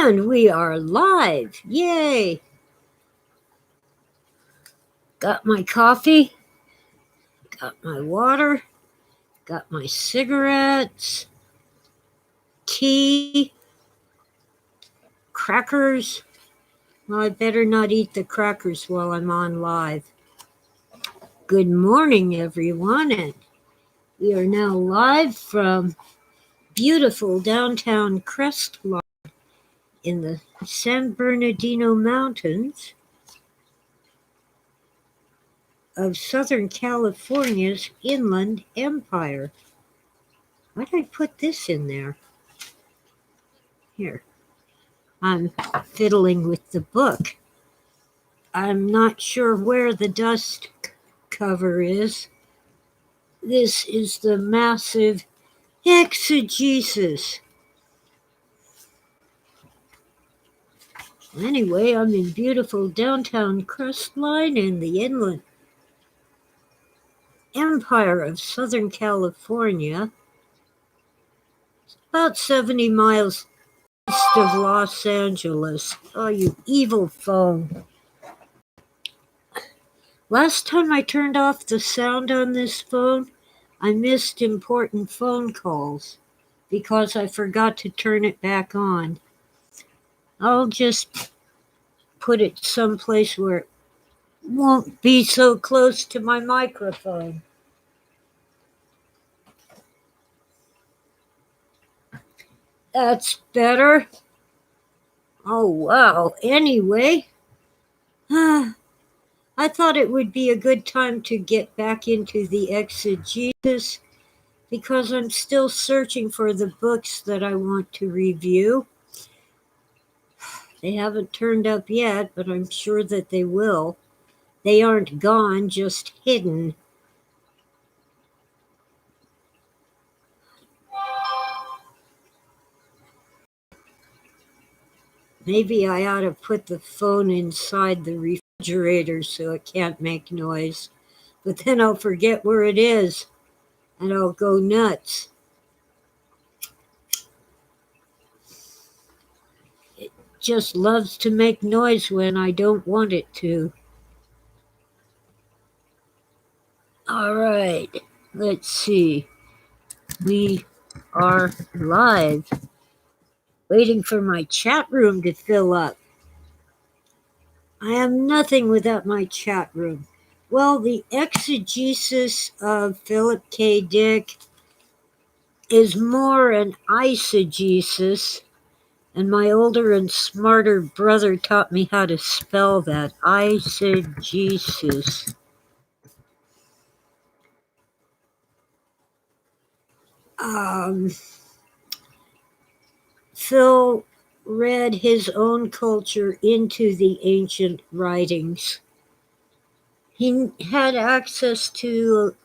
And we are live. Yay. Got my coffee, got my water, got my cigarettes, tea, crackers. Well, I better not eat the crackers while I'm on live. Good morning, everyone, and we are now live from beautiful downtown Crestline in the San Bernardino Mountains of Southern California's Inland Empire. Why did I put this in there? Here. I'm fiddling with the book. I'm not sure where the dust cover is. This is the massive Exegesis. Anyway, I'm in beautiful downtown Crestline in the Inland Empire of Southern California. It's about 70 miles east of Los Angeles. Oh, you evil phone. Last time I turned off the sound on this phone, I missed important phone calls because I forgot to turn it back on. I'll just put it someplace where it won't be so close to my microphone. That's better. Oh, wow. Anyway, I thought it would be a good time to get back into the exegesis because I'm still searching for the books that I want to review. They haven't turned up yet, but I'm sure that they will. They aren't gone, just hidden. Maybe I ought to put the phone inside the refrigerator so it can't make noise. But then I'll forget where it is, and I'll go nuts. It just loves to make noise when I don't want it to. All right, let's see. We are live. Waiting for my chat room to fill up. I am nothing without my chat room. Well, the exegesis of Philip K. Dick is more an eisegesis, and my older and smarter brother taught me how to spell that. Eisegesis. Phil read his own culture into the ancient writings. He had access to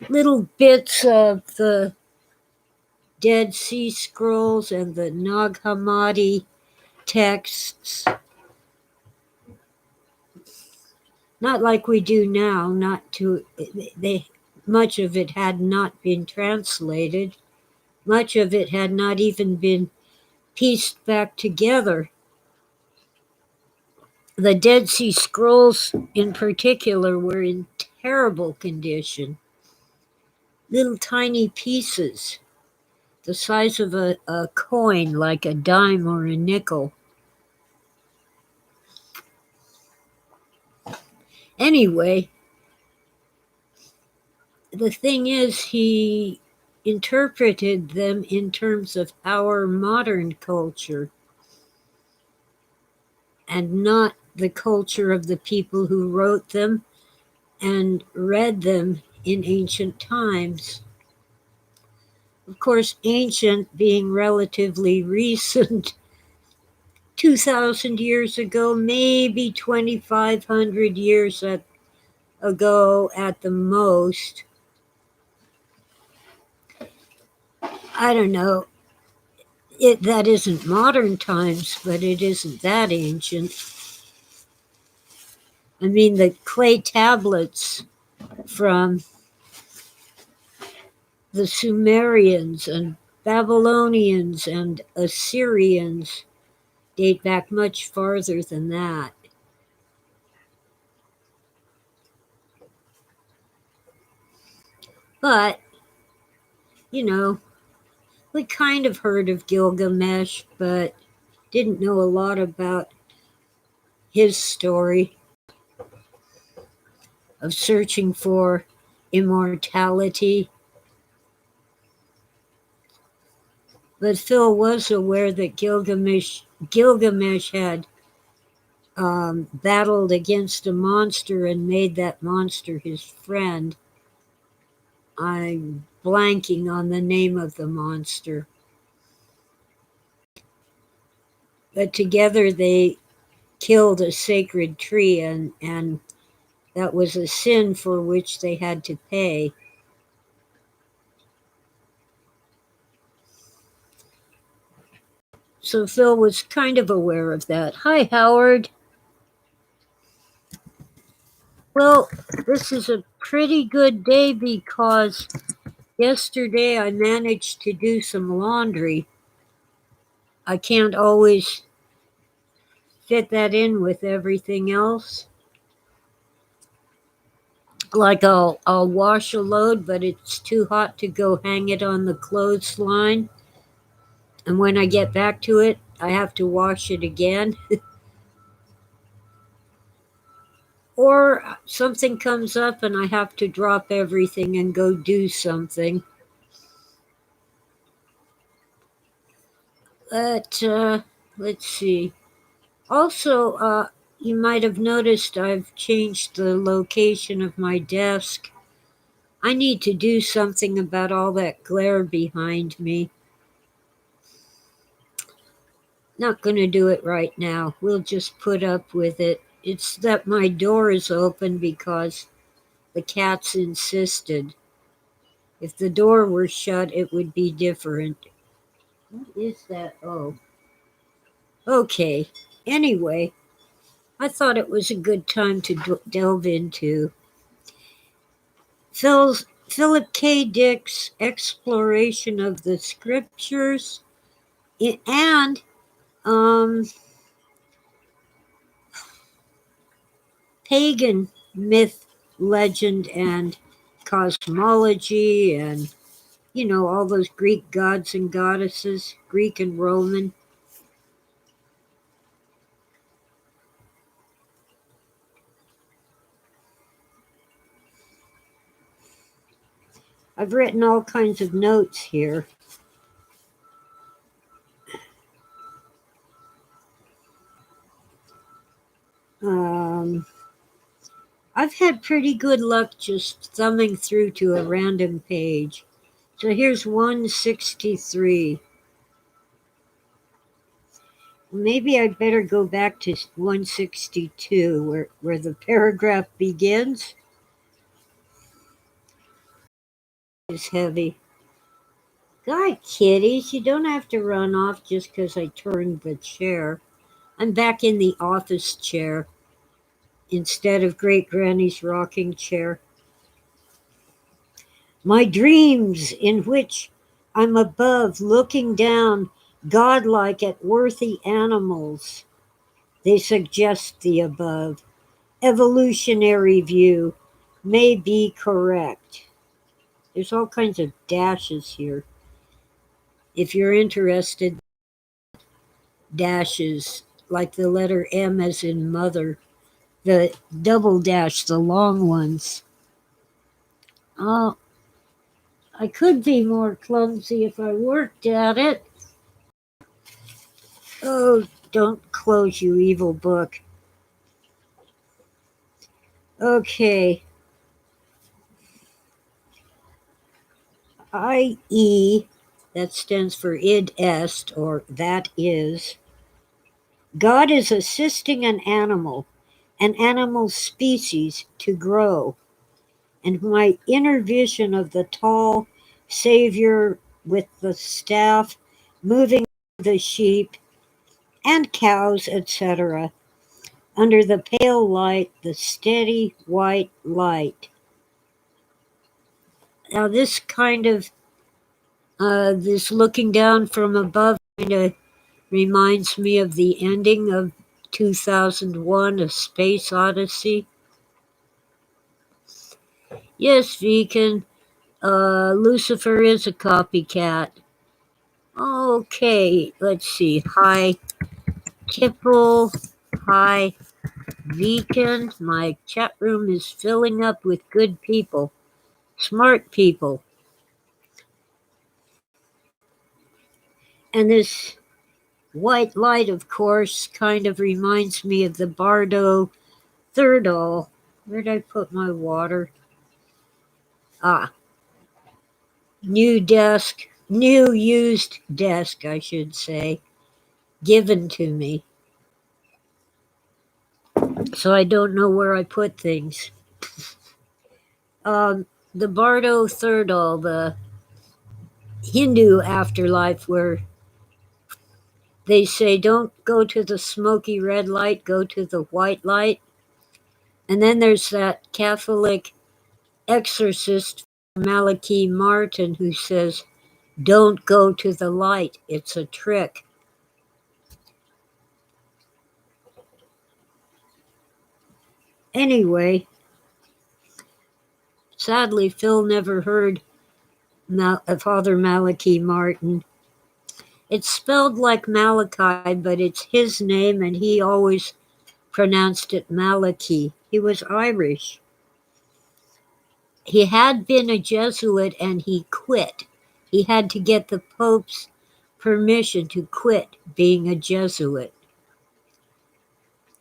little bits of the Dead Sea Scrolls and the Nag Hammadi texts. Not like we do now, much of it had not been translated. Much of it had not even been pieced back together. The Dead Sea Scrolls in particular were in terrible condition. Little tiny pieces, the size of a coin, like a dime or a nickel. Anyway, the thing is, he interpreted them in terms of our modern culture and not the culture of the people who wrote them and read them in ancient times. Of course, ancient being relatively recent, 2,000 years ago, maybe 2,500 years ago at the most. I don't know. That isn't modern times, but it isn't that ancient. I mean, the clay tablets from the Sumerians and Babylonians and Assyrians date back much farther than that. But, you know, we kind of heard of Gilgamesh, but didn't know a lot about his story of searching for immortality. But Phil was aware that Gilgamesh had battled against a monster and made that monster his friend. I'm blanking on the name of the monster. But together they killed a sacred tree, and that was a sin for which they had to pay. So Phil was kind of aware of that. Hi, Howard. Well, this is a pretty good day because yesterday I managed to do some laundry. I can't always fit that in with everything else. Like I'll wash a load, but it's too hot to go hang it on the clothesline. And when I get back to it, I have to wash it again. Or something comes up and I have to drop everything and go do something. But let's see. Also, you might have noticed I've changed the location of my desk. I need to do something about all that glare behind me. Not going to do it right now. We'll just put up with it. It's that my door is open because the cats insisted. If the door were shut, it would be different. What is that? Oh. Okay. Anyway, I thought it was a good time to delve into Philip K. Dick's exploration of the scriptures and pagan myth, legend, and cosmology, and all those Greek gods and goddesses, Greek and Roman. I've written all kinds of notes here. I've had pretty good luck just thumbing through to a random page. So here's 163. Maybe I'd better go back to 162 where the paragraph begins. It's heavy. God, kitties, you don't have to run off just because I turned the chair. I'm back in the office chair instead of Great Granny's rocking chair. My dreams, in which I'm above, looking down, godlike at worthy animals. They suggest the above. Evolutionary view may be correct. There's all kinds of dashes here. If you're interested, dashes, like the letter M as in mother, the double dash, the long ones. Oh, I could be more clumsy if I worked at it. Oh, don't close, you evil book. Okay. I.e., that stands for id est, or that is. God is assisting an animal species to grow. And my inner vision of the tall Savior with the staff moving the sheep and cows, etc., under the pale light, the steady white light. Now, this kind of, this looking down from above kind of reminds me of the ending of 2001, A Space Odyssey. Yes, Vegan, Lucifer is a copycat. Okay, let's see. Hi, Tipple. Hi, Vegan. My chat room is filling up with good people, smart people. And this white light, of course, kind of reminds me of the Bardo Thirdal. Where'd I put my water? New used desk, I should say, given to me. So I don't know where I put things. The Bardo Thirdal, the Hindu afterlife, where they say don't go to the smoky red light, go to the white light. And then there's that Catholic exorcist, Malachi Martin, who says, don't go to the light, it's a trick. Anyway, sadly, Phil never heard Father Malachi Martin. It's spelled like Malachi, but it's his name, and he always pronounced it Malachi. He was Irish. He had been a Jesuit, and he quit. He had to get the Pope's permission to quit being a Jesuit.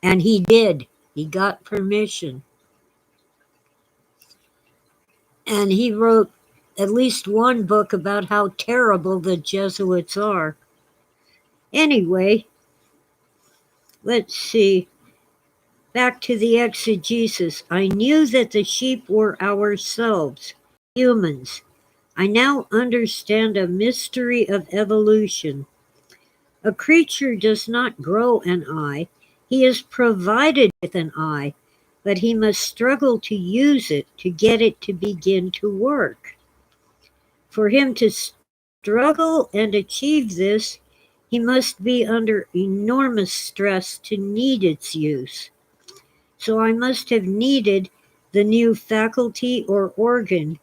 And he did. He got permission. And he wrote at least one book about how terrible the Jesuits are. Anyway, let's see. Back to the exegesis. I knew that the sheep were ourselves, humans. I now understand a mystery of evolution. A creature does not grow an eye. He is provided with an eye, but he must struggle to use it to get it to begin to work. For him to struggle and achieve this, he must be under enormous stress to need its use. So I must have needed the new faculty or organ,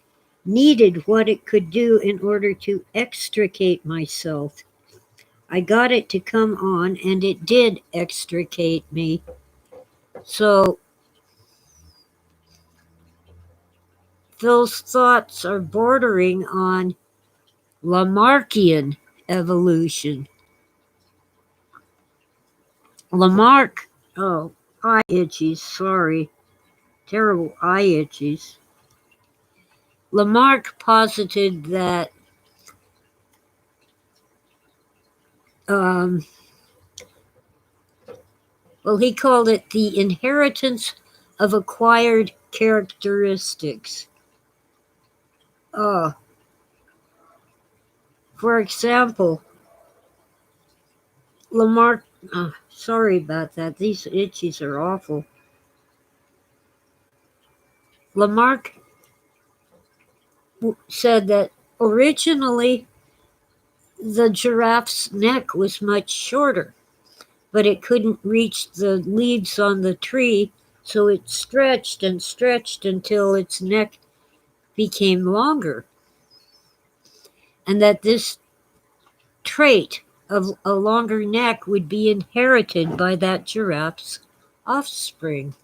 needed what it could do in order to extricate myself. I got it to come on, and it did extricate me. So Phil's thoughts are bordering on Lamarckian evolution. Lamarck, eye itchies, sorry. Terrible eye itchies. Lamarck posited that he called it the inheritance of acquired characteristics. For example, Lamarck, sorry about that, these itchies are awful. Lamarck said that originally the giraffe's neck was much shorter, but it couldn't reach the leaves on the tree, so it stretched and stretched until its neck became longer. And that this trait of a longer neck would be inherited by that giraffe's offspring.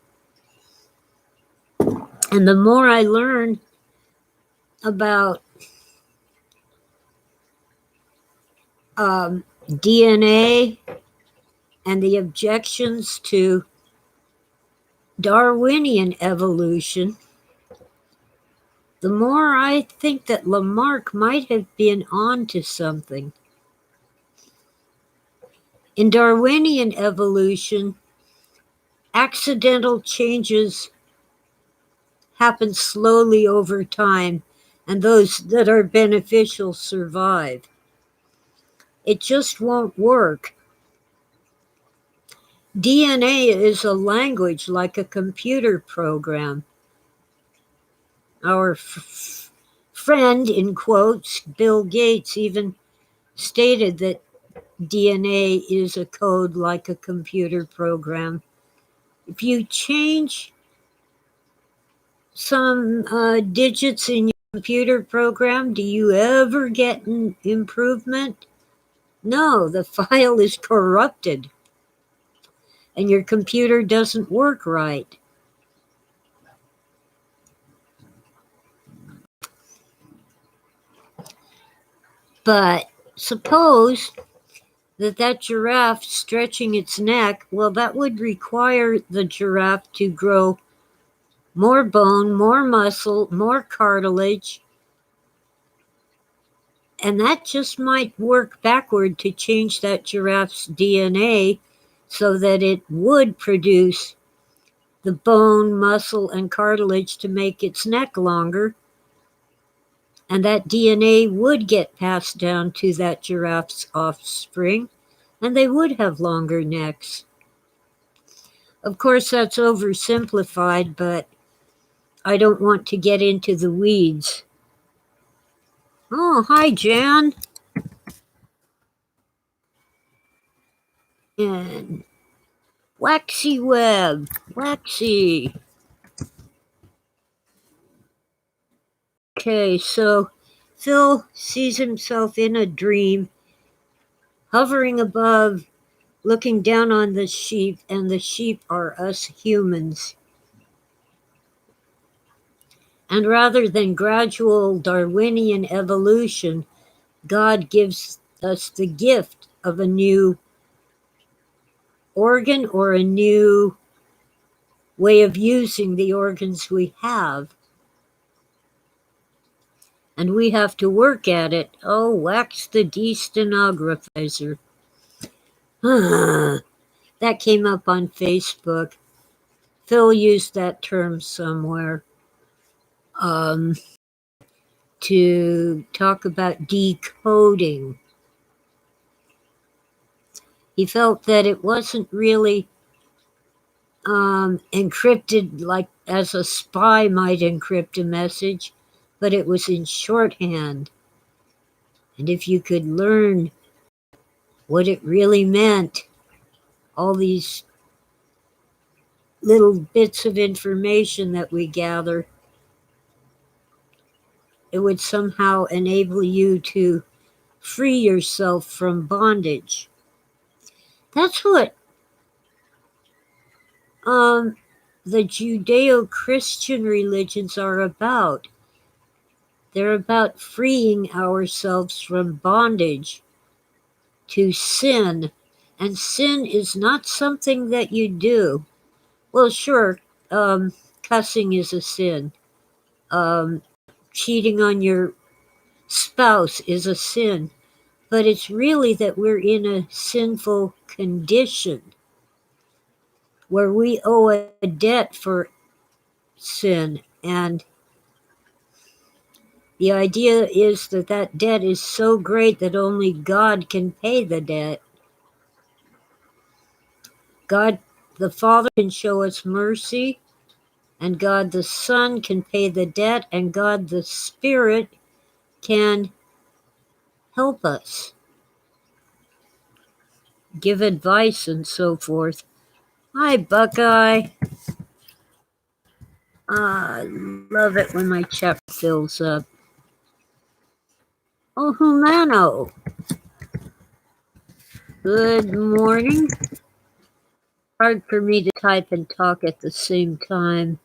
And the more I learn about DNA and the objections to Darwinian evolution, the more I think that Lamarck might have been onto something. In Darwinian evolution, accidental changes happen slowly over time, and those that are beneficial survive. It just won't work. DNA is a language like a computer program. Our friend, in quotes, Bill Gates, even stated that DNA is a code like a computer program. If you change some digits in your computer program, do you ever get an improvement? No, the file is corrupted and your computer doesn't work right. But suppose that giraffe stretching its neck, well, that would require the giraffe to grow more bone, more muscle, more cartilage, and that just might work backward to change that giraffe's DNA so that it would produce the bone, muscle, and cartilage to make its neck longer. And that DNA would get passed down to that giraffe's offspring, and they would have longer necks. Of course, that's oversimplified, but I don't want to get into the weeds. Oh, hi, Jan. And Waxy Web. Waxy. Okay, so Phil sees himself in a dream, hovering above, looking down on the sheep, and the sheep are us humans. And rather than gradual Darwinian evolution, God gives us the gift of a new organ or a new way of using the organs we have. And we have to work at it. Oh, wax the destenographizer. That came up on Facebook. Phil used that term somewhere to talk about decoding. He felt that it wasn't really encrypted like as a spy might encrypt a message, but it was in shorthand. And if you could learn what it really meant, all these little bits of information that we gather, it would somehow enable you to free yourself from bondage. That's what the Judeo-Christian religions are about. They're about freeing ourselves from bondage to sin. And sin is not something that you do. Well, sure, cussing is a sin. Cheating on your spouse is a sin. But it's really that we're in a sinful condition where we owe a debt for sin. And the idea is that that debt is so great that only God can pay the debt. God the Father can show us mercy, and God the Son can pay the debt, and God the Spirit can help us, give advice, and so forth. Hi, Buckeye. I love it when my chat fills up. Oh, Humano. Good morning. Hard for me to type and talk at the same time.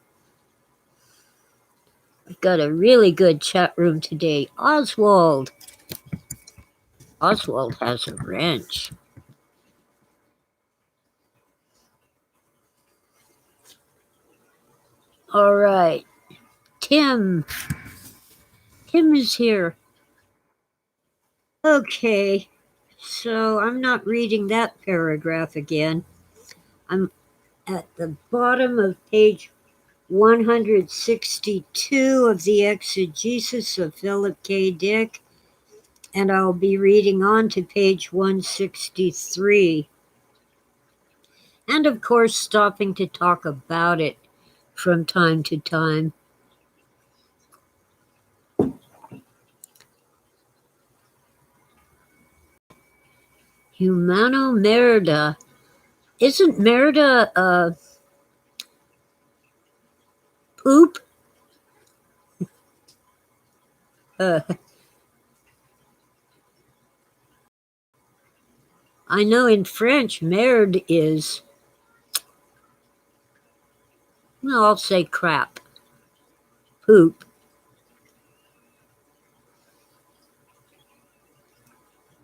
I've got a really good chat room today. Oswald. Oswald has a wrench. All right. Tim. Tim is here. Okay. So I'm not reading that paragraph again. I'm at the bottom of page 162 of the Exegesis of Philip K. Dick, and I'll be reading on to page 163. And of course, stopping to talk about it from time to time. Humano Merida. Isn't Merida poop? Uh, I know in French, merde is, well, I'll say crap, poop.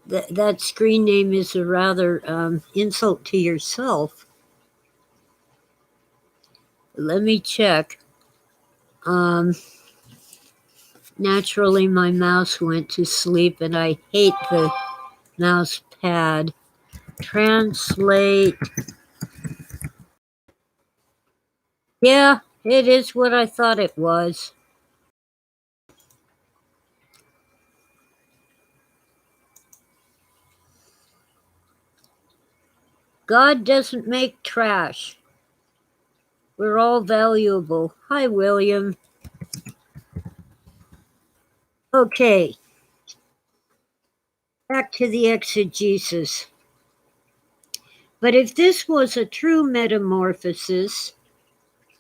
That screen name is a rather insult to yourself. Let me check. Naturally, my mouse went to sleep, and I hate the mouse pad. Translate. Yeah, it is what I thought it was. God doesn't make trash. We're all valuable. Hi, William. Okay, back to the exegesis. But if this was a true metamorphosis,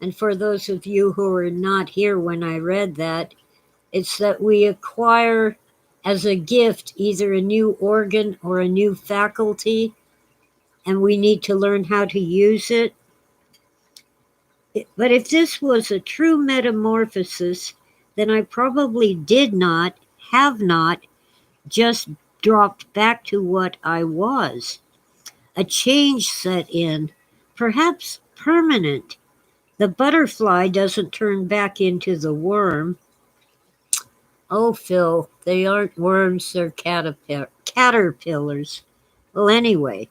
and for those of you who were not here when I read that, it's that we acquire as a gift either a new organ or a new faculty, and we need to learn how to use it. But if this was a true metamorphosis, then I probably have not, just dropped back to what I was. A change set in, perhaps permanent. The butterfly doesn't turn back into the worm. Oh, Phil, they aren't worms, they're caterpillars. Well,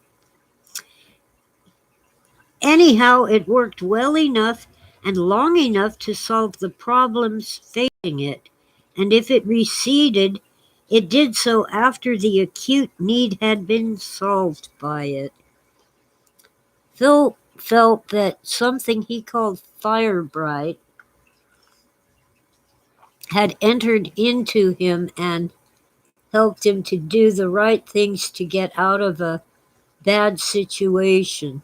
anyhow, it worked well enough and long enough to solve the problems facing it. And if it receded, it did so after the acute need had been solved by it. Phil felt that something he called Firebright had entered into him and helped him to do the right things to get out of a bad situation.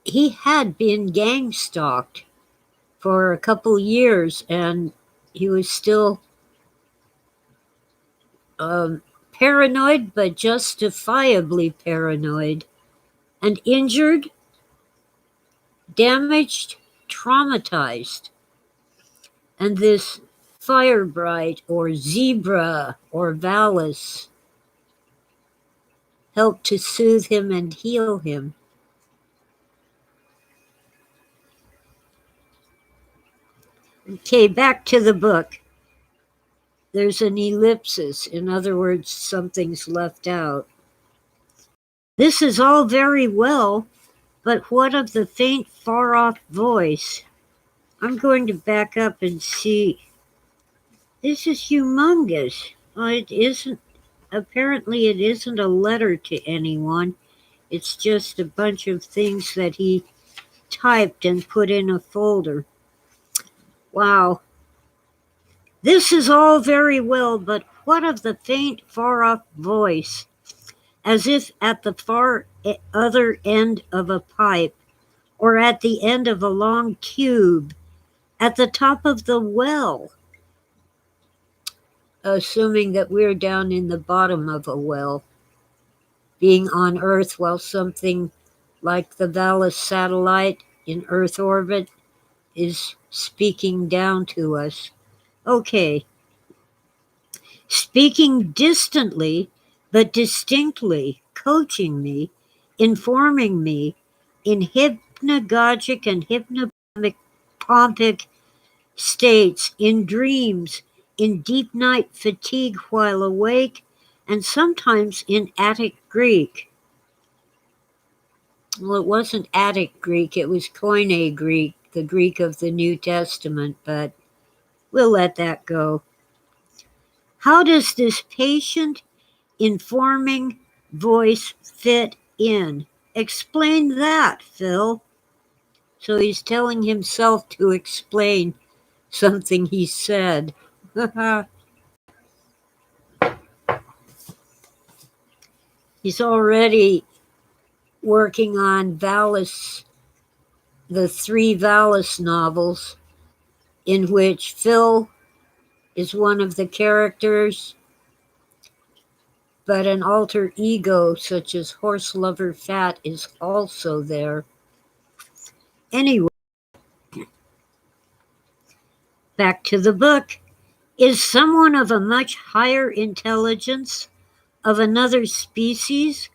He had been gang stalked for a couple years, and he was still paranoid, but justifiably paranoid, and injured, damaged, traumatized. And this Firebright or Zebra or Valis helped to soothe him and heal him. Okay, back to the book. There's an ellipsis. In other words, something's left out. This is all very well, but what of the faint, far-off voice? I'm going to back up and see. This is humongous. It isn't. Apparently, it isn't a letter to anyone. It's just a bunch of things that he typed and put in a folder. Wow. This is all very well, but what of the faint, far-off voice? As if at the far other end of a pipe, or at the end of a long tube, at the top of the well. Assuming that we're down in the bottom of a well, being on Earth while something like the Valis satellite in Earth orbit is speaking down to us. Okay. Speaking distantly, but distinctly, coaching me, informing me in hypnagogic and hypnopompic states, in dreams, in deep night fatigue while awake, and sometimes in Attic Greek. Well, it wasn't Attic Greek, it was Koine Greek, the Greek of the New Testament, but we'll let that go. How does this patient, informing voice fit in? Explain that, Phil. So he's telling himself to explain something he said. He's already working on Valis, the 3 Valis novels, in which Phil is one of the characters, but an alter ego such as Horse Lover Fat is also there. Anyway, back to the book. Is someone of a much higher intelligence, of another species,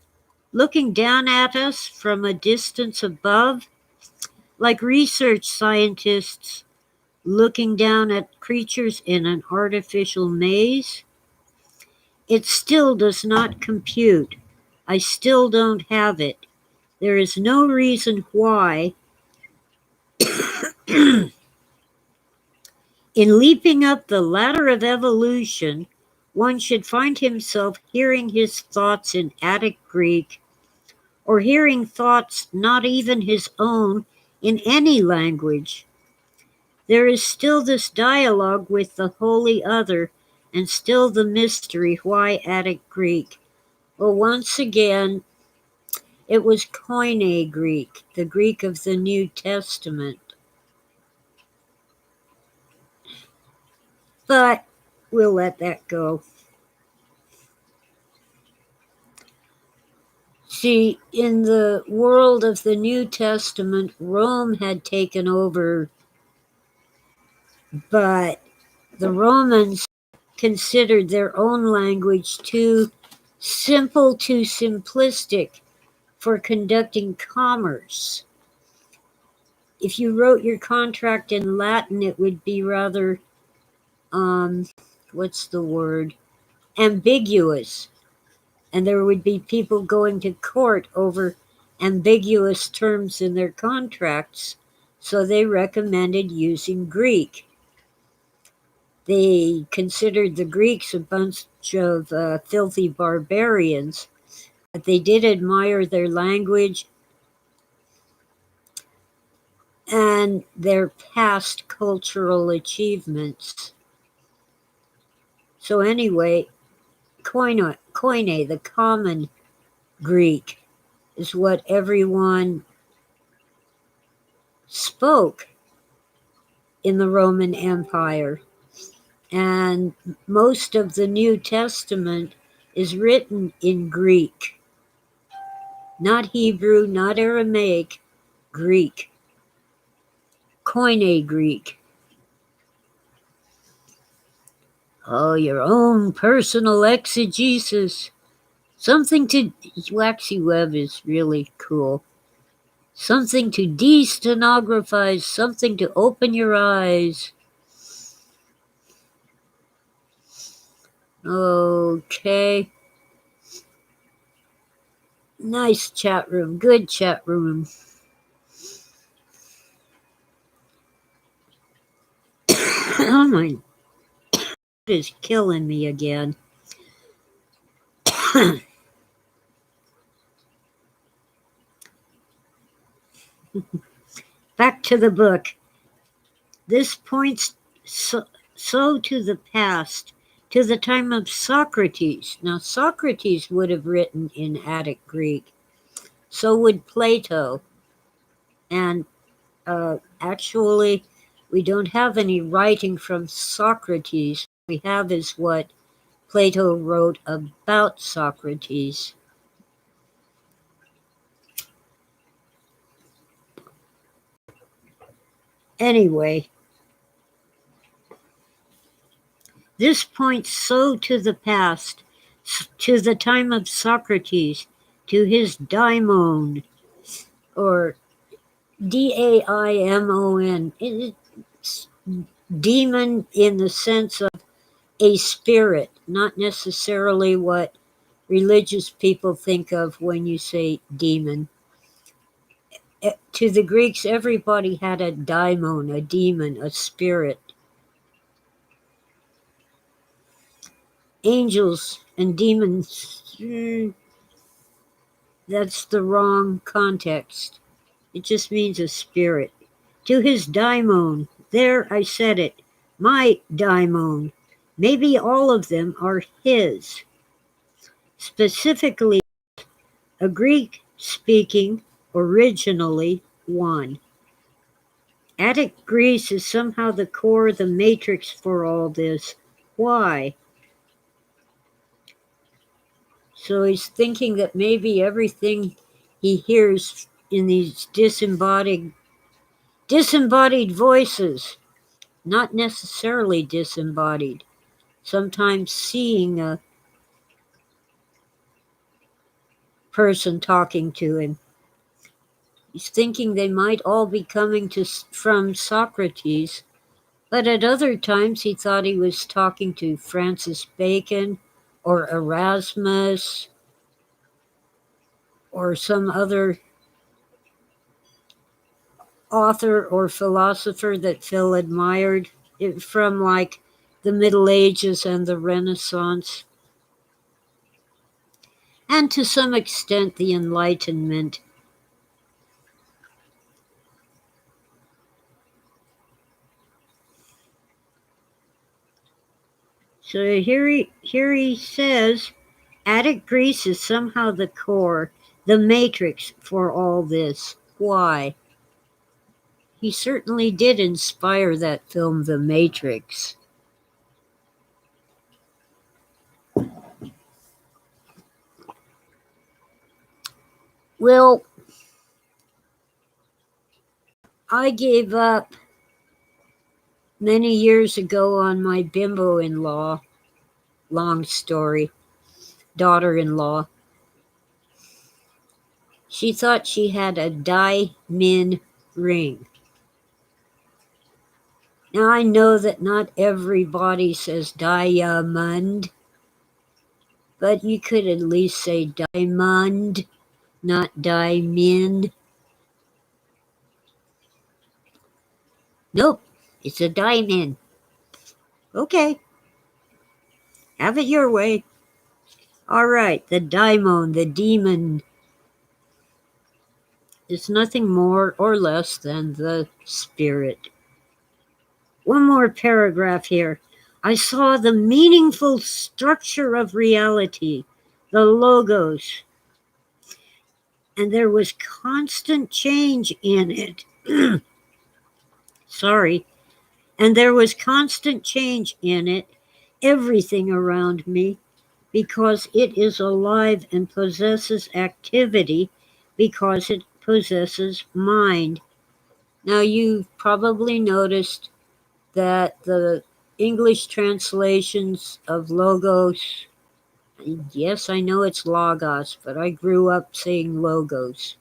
looking down at us from a distance above, like research scientists looking down at creatures in an artificial maze? It still does not compute. I still don't have it. There is no reason why, in leaping up the ladder of evolution, one should find himself hearing his thoughts in Attic Greek, or hearing thoughts not even his own in any language. There is still this dialogue with the Holy Other, and still the mystery why Attic Greek. Well, once again, it was Koine Greek, the Greek of the New Testament. But we'll let that go. See, in the world of the New Testament, Rome had taken over, but the Romans considered their own language too simple, too simplistic for conducting commerce. If you wrote your contract in Latin, it would be rather, what's the word? Ambiguous. And there would be people going to court over ambiguous terms in their contracts, so they recommended using Greek. They considered the Greeks a bunch of filthy barbarians, but they did admire their language and their past cultural achievements. So anyway, Koine, the common Greek, is what everyone spoke in the Roman Empire. And most of the New Testament is written in Greek. Not Hebrew, not Aramaic, Greek. Koine Greek. Oh, your own personal exegesis. Something to... Waxy Web is really cool. Something to de-stenographize, something to open your eyes. Okay. Nice chat room, good chat room. Oh my, it is killing me again. Back to the book. This points so to the past, to the time of Socrates. Now, Socrates would have written in Attic Greek. So would Plato. And actually, we don't have any writing from Socrates. What we have is what Plato wrote about Socrates. Anyway, this points so to the past, to the time of Socrates, to his daimon, or D-A-I-M-O-N. It's demon in the sense of a spirit, not necessarily what religious people think of when you say demon. To the Greeks, everybody had a daimon, a demon, a spirit. Angels and demons, that's the wrong context. It just means a spirit. To his daimon, there I said it, my daimon. Maybe all of them are his. Specifically, A Greek speaking originally one. Attic Greece is somehow the core, the matrix for all this. Why? So he's thinking that maybe everything he hears in these disembodied voices, not necessarily disembodied, sometimes seeing a person talking to him. He's thinking they might all be coming from Socrates, but at other times he thought he was talking to Francis Bacon or Erasmus or some other author or philosopher that Phil admired from like the Middle Ages and the Renaissance, and to some extent the Enlightenment. So here he says, Attic Greece is somehow the core, the matrix for all this. Why? He certainly did inspire that film, The Matrix. Well, I gave up many years ago on my bimbo-in-law, long story, daughter-in-law. She thought she had a diamond ring. Now I know that not everybody says diamond, but you could at least say diamond, not diamond. Nope, it's a diamond. Okay, have it your way. All right, the daimon, the demon, is nothing more or less than the spirit. One more paragraph here. I saw the meaningful structure of reality, the logos, and there was constant change in it. Sorry. And there was constant change in it, everything around me, because it is alive and possesses activity, because it possesses mind. Now, you've probably noticed that the English translations of logos, yes, I know it's logos, but I grew up saying logos.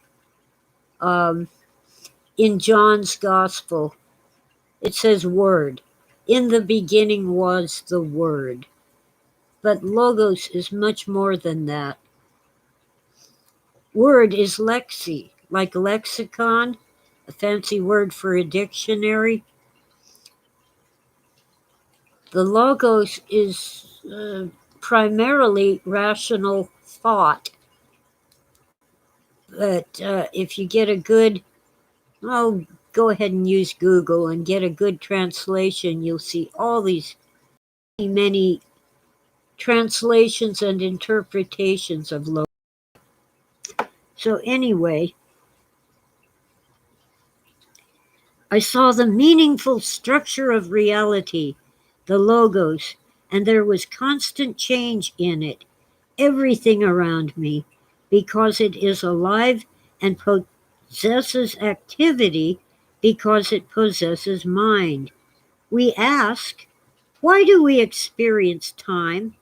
In John's Gospel, it says word. In the beginning was the word. But logos is much more than that. Word is lexi, like lexicon, a fancy word for a dictionary. The logos is primarily rational thought. But if you get a good, go ahead and use Google and get a good translation, you'll see all these many translations and interpretations of logos. So anyway, I saw the meaningful structure of reality, the logos, and there was constant change in it, everything around me, because it is alive and possesses activity, because it possesses mind. We ask, why do we experience time,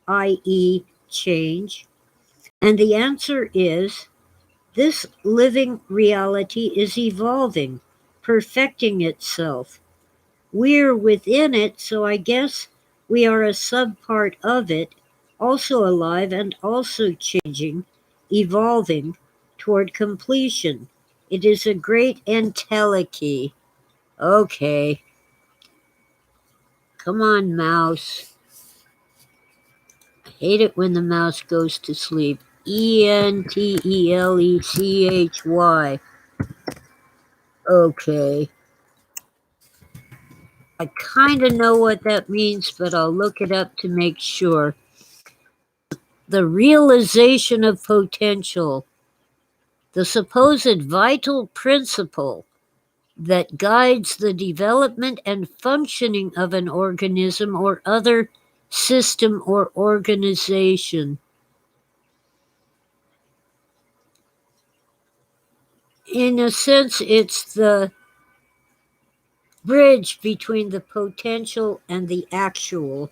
i.e., change? And the answer is, this living reality is evolving, perfecting itself. We're within it, so I guess we are a subpart of it, also alive and also changing, evolving toward completion. It is a great entelechy. Okay. Come on, mouse. I hate it when the mouse goes to sleep. Entelechy. Okay. I kind of know what that means, but I'll look it up to make sure. the realization of potential, the supposed vital principle that guides the development and functioning of an organism or other system or organization. In a sense, it's the bridge between the potential and the actual.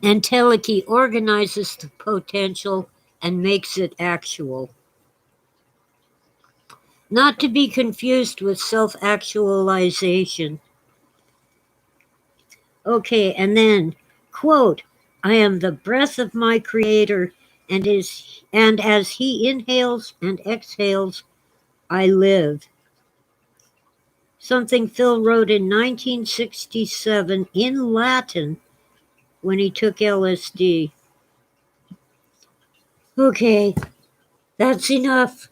Entelechy organizes the potential and makes it actual. Not to be confused with self-actualization. Okay, and then, quote, I am the breath of my Creator, and as He inhales and exhales, I live. Something Phil wrote in 1967 in Latin when he took LSD. Okay, that's enough.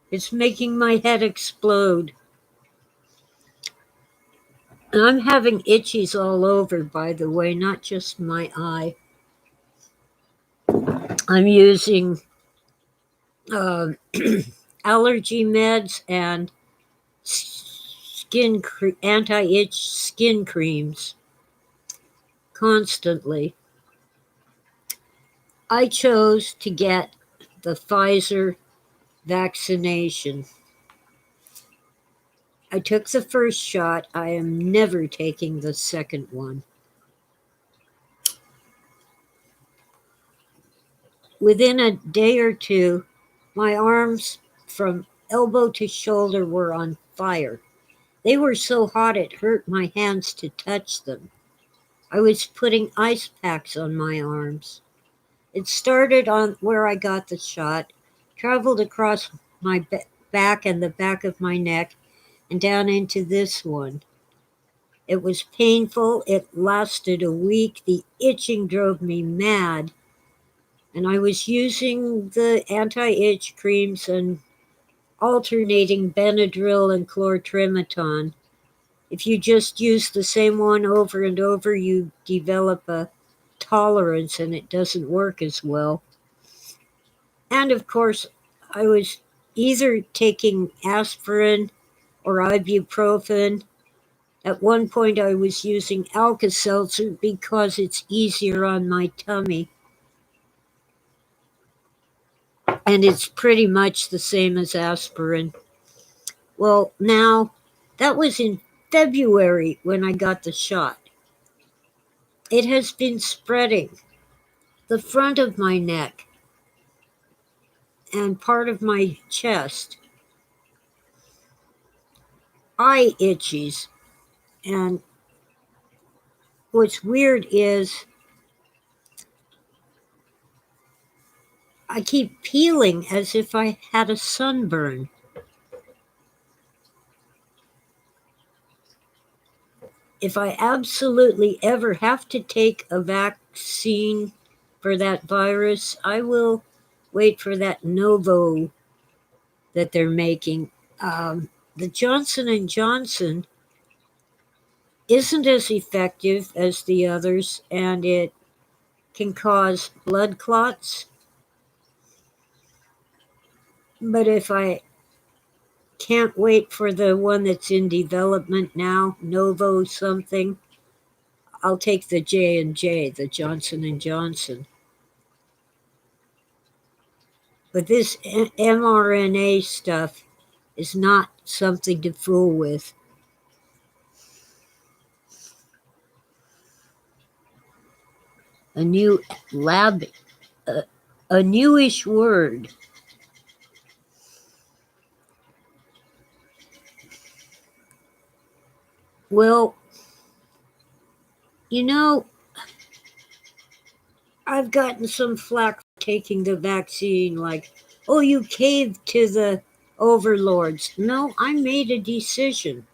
It's making my head explode. And I'm having itchies all over, by the way, not just my eye. I'm using allergy meds and anti-itch skin creams constantly. I chose to get the Pfizer vaccination. I took the first shot. I am never taking the second one. Within a day or two, my arms from elbow to shoulder were on fire. They were so hot it hurt my hands to touch them. I was putting ice packs on my arms. It started on where I got the shot, traveled across my back and the back of my neck, and down into this one. It was painful. It lasted a week. The itching drove me mad. And I was using the anti-itch creams and alternating Benadryl and chlortrimeton. If you just use the same one over and over, you develop a tolerance and it doesn't work as well. And of course, I was either taking aspirin or ibuprofen. At one point, I was using Alka-Seltzer because it's easier on my tummy. And it's pretty much the same as aspirin. Well, now, that was in February when I got the shot. It has been spreading the front of my neck and part of my chest. Eye itches. And what's weird is I keep peeling as if I had a sunburn. If I absolutely ever have to take a vaccine for that virus, I will wait for that Novo that they're making. The Johnson & Johnson isn't as effective as the others, and it can cause blood clots. But if I can't wait for the one that's in development now, Novo something, I'll take the J&J, the Johnson & Johnson. But this mRNA stuff is not something to fool with. A new lab, a newish word. Well, you know, I've gotten some flack for taking the vaccine, like, oh, you caved to the overlords. No, I made a decision.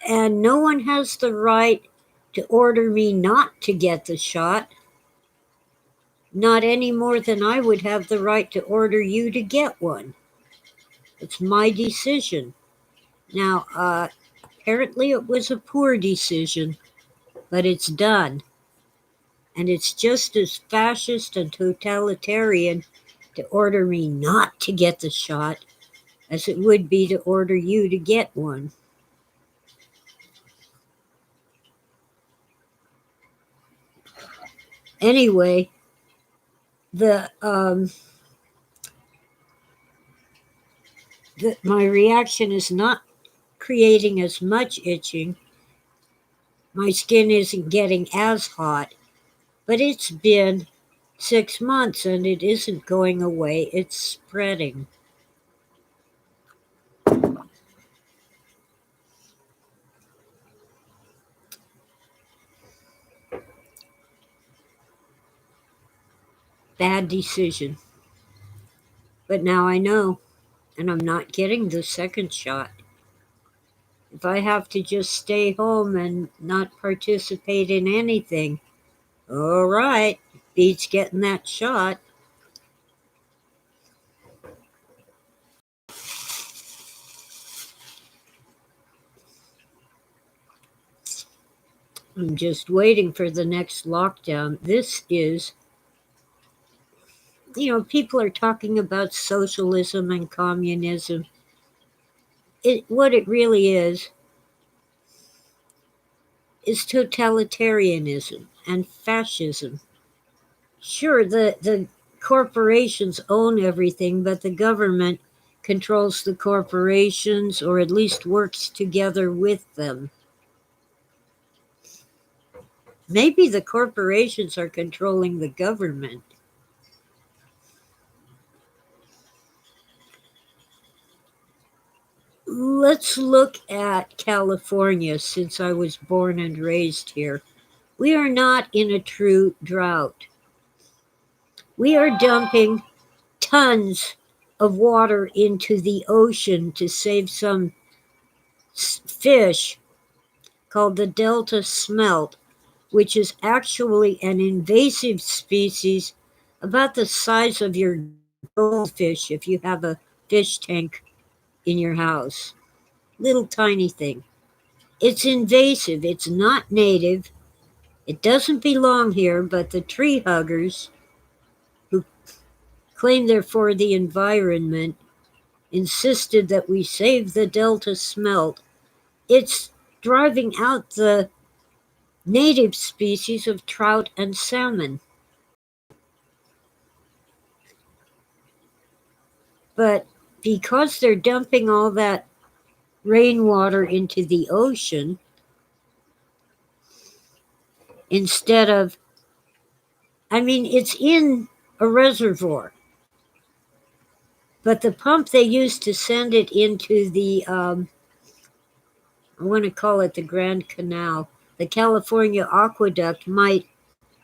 And no one has the right to order me not to get the shot. Not any more than I would have the right to order you to get one. It's my decision. Now, Apparently it was a poor decision, but it's done. And it's just as fascist and totalitarian to order me not to get the shot as it would be to order you to get one. Anyway, my reaction is not creating as much itching. My skin isn't getting as hot, but it's been 6 months and it isn't going away. It's spreading. Bad decision. But now I know, and I'm not getting the second shot. If I have to just stay home and not participate in anything, all right, beats getting that shot. I'm just waiting for the next lockdown. This is, people are talking about socialism and communism. What it really is totalitarianism and fascism. Sure, the corporations own everything, but the government controls the corporations or at least works together with them. Maybe the corporations are controlling the government. Let's look at California since I was born and raised here. We are not in a true drought. We are dumping tons of water into the ocean to save some fish called the Delta smelt, which is actually an invasive species about the size of your goldfish if you have a fish tank in your house. Little tiny thing. It's invasive, it's not native, it doesn't belong here, but the tree huggers who claim they're for the environment insisted that we save the Delta smelt. It's driving out the native species of trout and salmon. But because they're dumping all that rainwater into the ocean, instead of, it's in a reservoir, but the pump they use to send it into the, I want to call it the Grand Canal, the California aqueduct might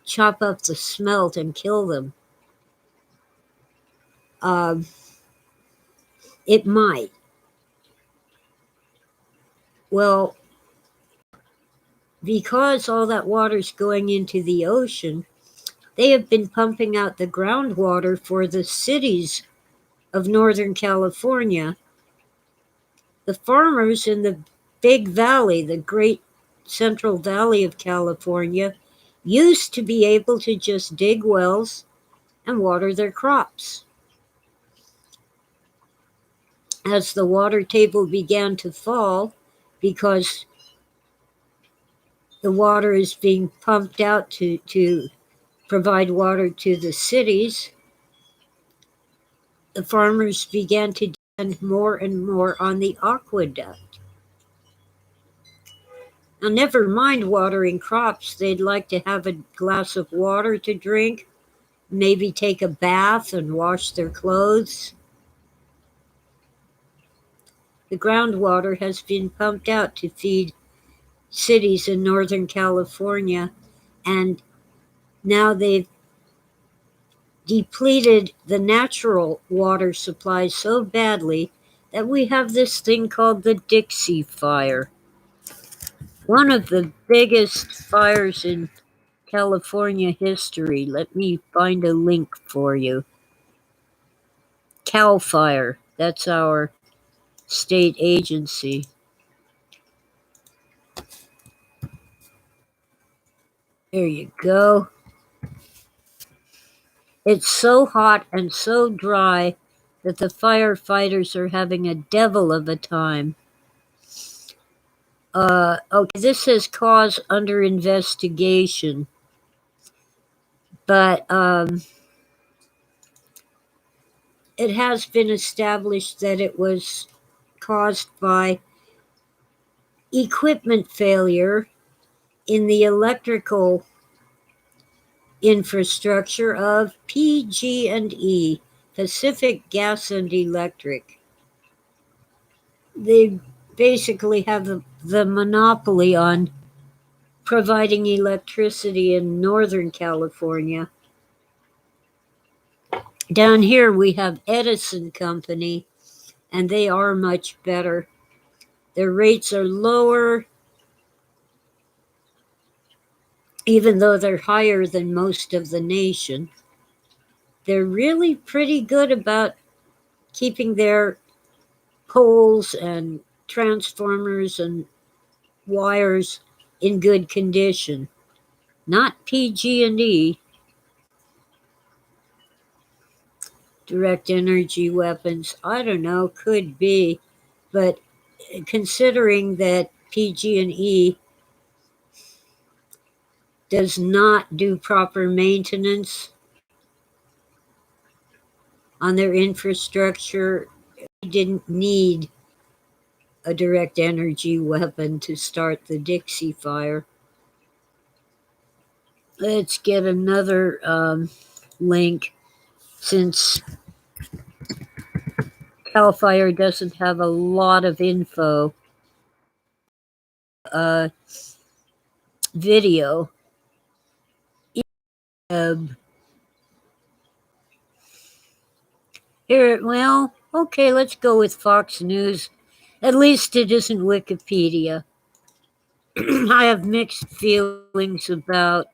chop up the smelt and kill them. Um, it might. Well, because all that water's going into the ocean, they have been pumping out the groundwater for the cities of Northern California. The farmers in the big valley, the great Central Valley of California, used to be able to just dig wells and water their crops. As the water table began to fall, because the water is being pumped out to provide water to the cities, the farmers began to depend more and more on the aqueduct. Now, never mind watering crops, they'd like to have a glass of water to drink, maybe take a bath and wash their clothes. The groundwater has been pumped out to feed cities in Northern California, and now they've depleted the natural water supply so badly that we have this thing called the Dixie Fire. One of the biggest fires in California history. Let me find a link for you. CAL FIRE, that's our state agency. There you go. It's so hot and so dry that the firefighters are having a devil of a time. Okay, this says cause under investigation, but it has been established that it was caused by equipment failure in the electrical infrastructure of PG&E, Pacific Gas and Electric. They basically have the monopoly on providing electricity in Northern California. Down here we have Edison Company, and they are much better. Their rates are lower, even though they're higher than most of the nation. They're really pretty good about keeping their poles and transformers and wires in good condition. Not PG&E. Direct energy weapons, I don't know, could be, but considering that PG&E does not do proper maintenance on their infrastructure, we didn't need a direct energy weapon to start the Dixie Fire. Let's get another link, since Cal Fire doesn't have a lot of info. Video. Here, well, okay, let's go with Fox News. At least it isn't Wikipedia. I have mixed feelings about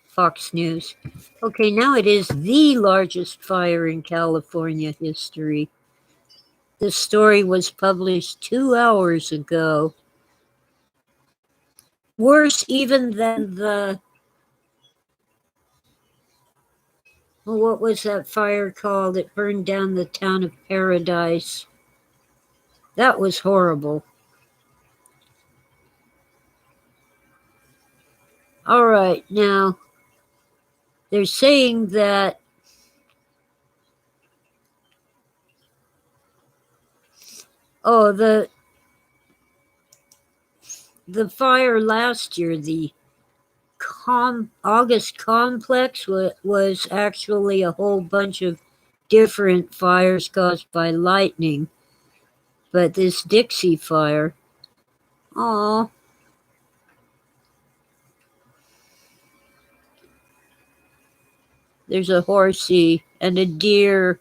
Fox News. Okay, now it is the largest fire in California history. The story was published 2 hours ago. Worse even than what was that fire called? It burned down the town of Paradise. That was horrible. All right, now they're saying that the fire last year, the August complex, was actually a whole bunch of different fires caused by lightning. But this Dixie Fire, there's a horsey and a deer.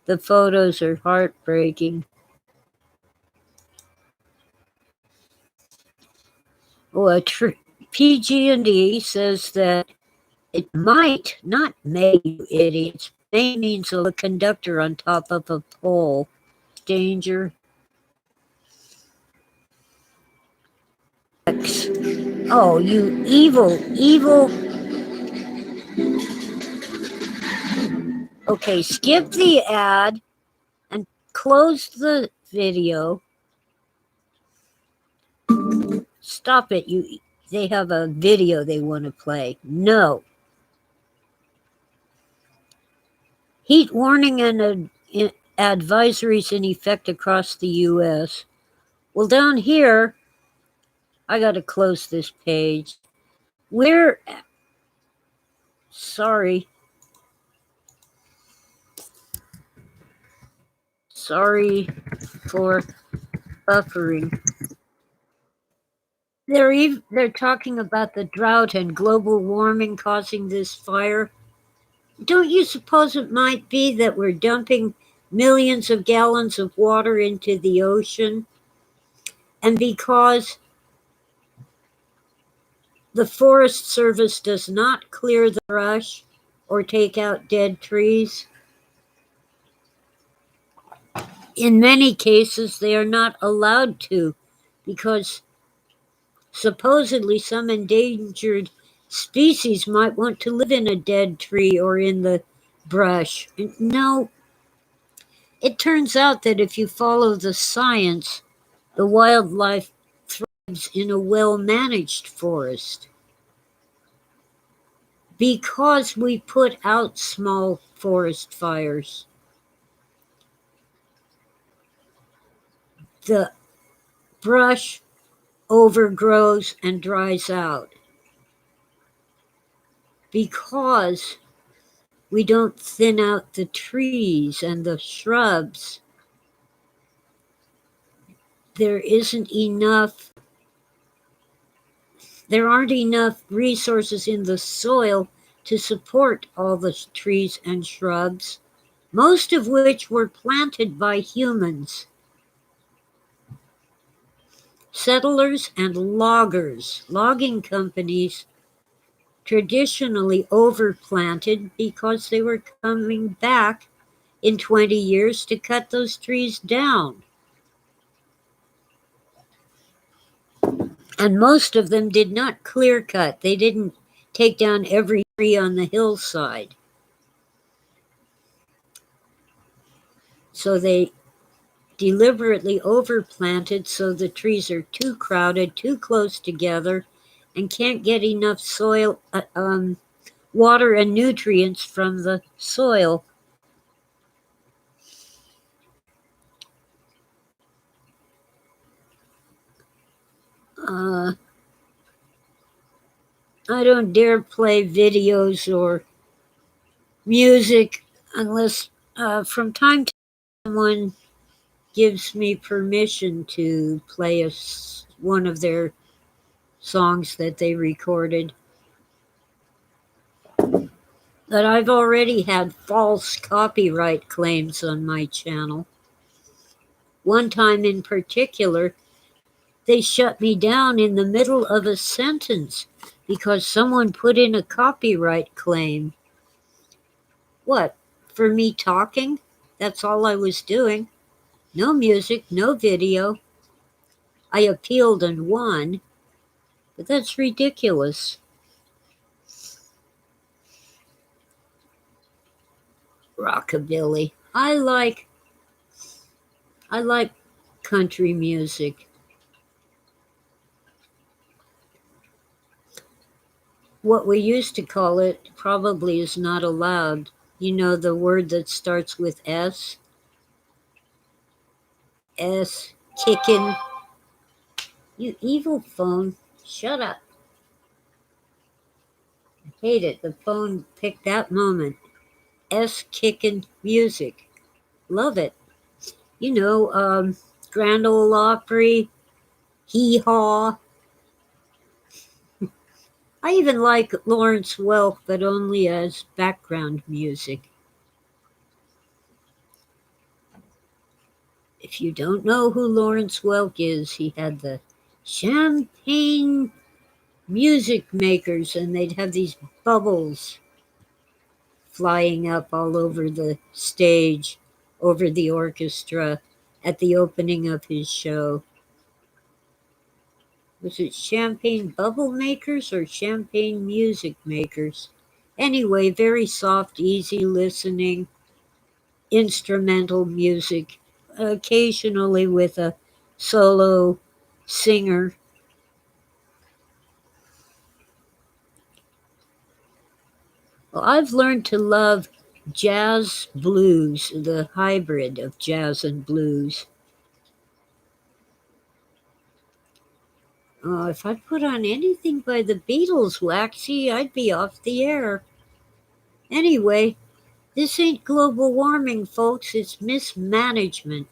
The photos are heartbreaking. PG&E says that it might, not may, you idiots. May means a conductor on top of a pole. Danger. Oh, you evil. Okay, skip the ad and close the video. Stop it. They have a video they want to play. No. Heat warning and advisories in effect across the U.S. Well, down here, I got to close this page. Sorry for buffering. They're talking about the drought and global warming causing this fire. Don't you suppose it might be that we're dumping millions of gallons of water into the ocean, and because the Forest Service does not clear the brush or take out dead trees, in many cases they are not allowed to, because Supposedly, some endangered species might want to live in a dead tree or in the brush. No, it turns out that if you follow the science, the wildlife thrives in a well-managed forest. Because we put out small forest fires, the brush overgrows and dries out. Because we don't thin out the trees and the shrubs, there aren't enough resources in the soil to support all the trees and shrubs, most of which were planted by humans. Settlers and loggers, logging companies, traditionally overplanted because they were coming back in 20 years to cut those trees down. And most of them did not clear cut. They didn't take down every tree on the hillside. So they deliberately overplanted so the trees are too crowded, too close together, and can't get enough soil, water and nutrients from the soil. I don't dare play videos or music unless from time to time someone gives me permission to play one of their songs that they recorded. But I've already had false copyright claims on my channel. One time in particular, they shut me down in the middle of a sentence because someone put in a copyright claim. What, for me talking? That's all I was doing. No music, no video. I appealed and won, but that's ridiculous. Rockabilly. I like country music. What we used to call it probably is not allowed. You know the word that starts with S? S, kickin'. You evil phone. Shut up. I hate it. The phone picked that moment. S, kickin' music. Love it. You know, Grand Ole Opry, Hee Haw. I even like Lawrence Welk, but only as background music. If you don't know who Lawrence Welk is, he had the champagne music makers, and they'd have these bubbles flying up all over the stage, over the orchestra, at the opening of his show. Was it champagne bubble makers or champagne music makers? Anyway, very soft, easy listening, instrumental music, occasionally with a solo singer. Well, I've learned to love jazz blues, the hybrid of jazz and blues. If I put on anything by the Beatles, Waxy, I'd be off the air. Anyway, this ain't global warming, folks. It's mismanagement.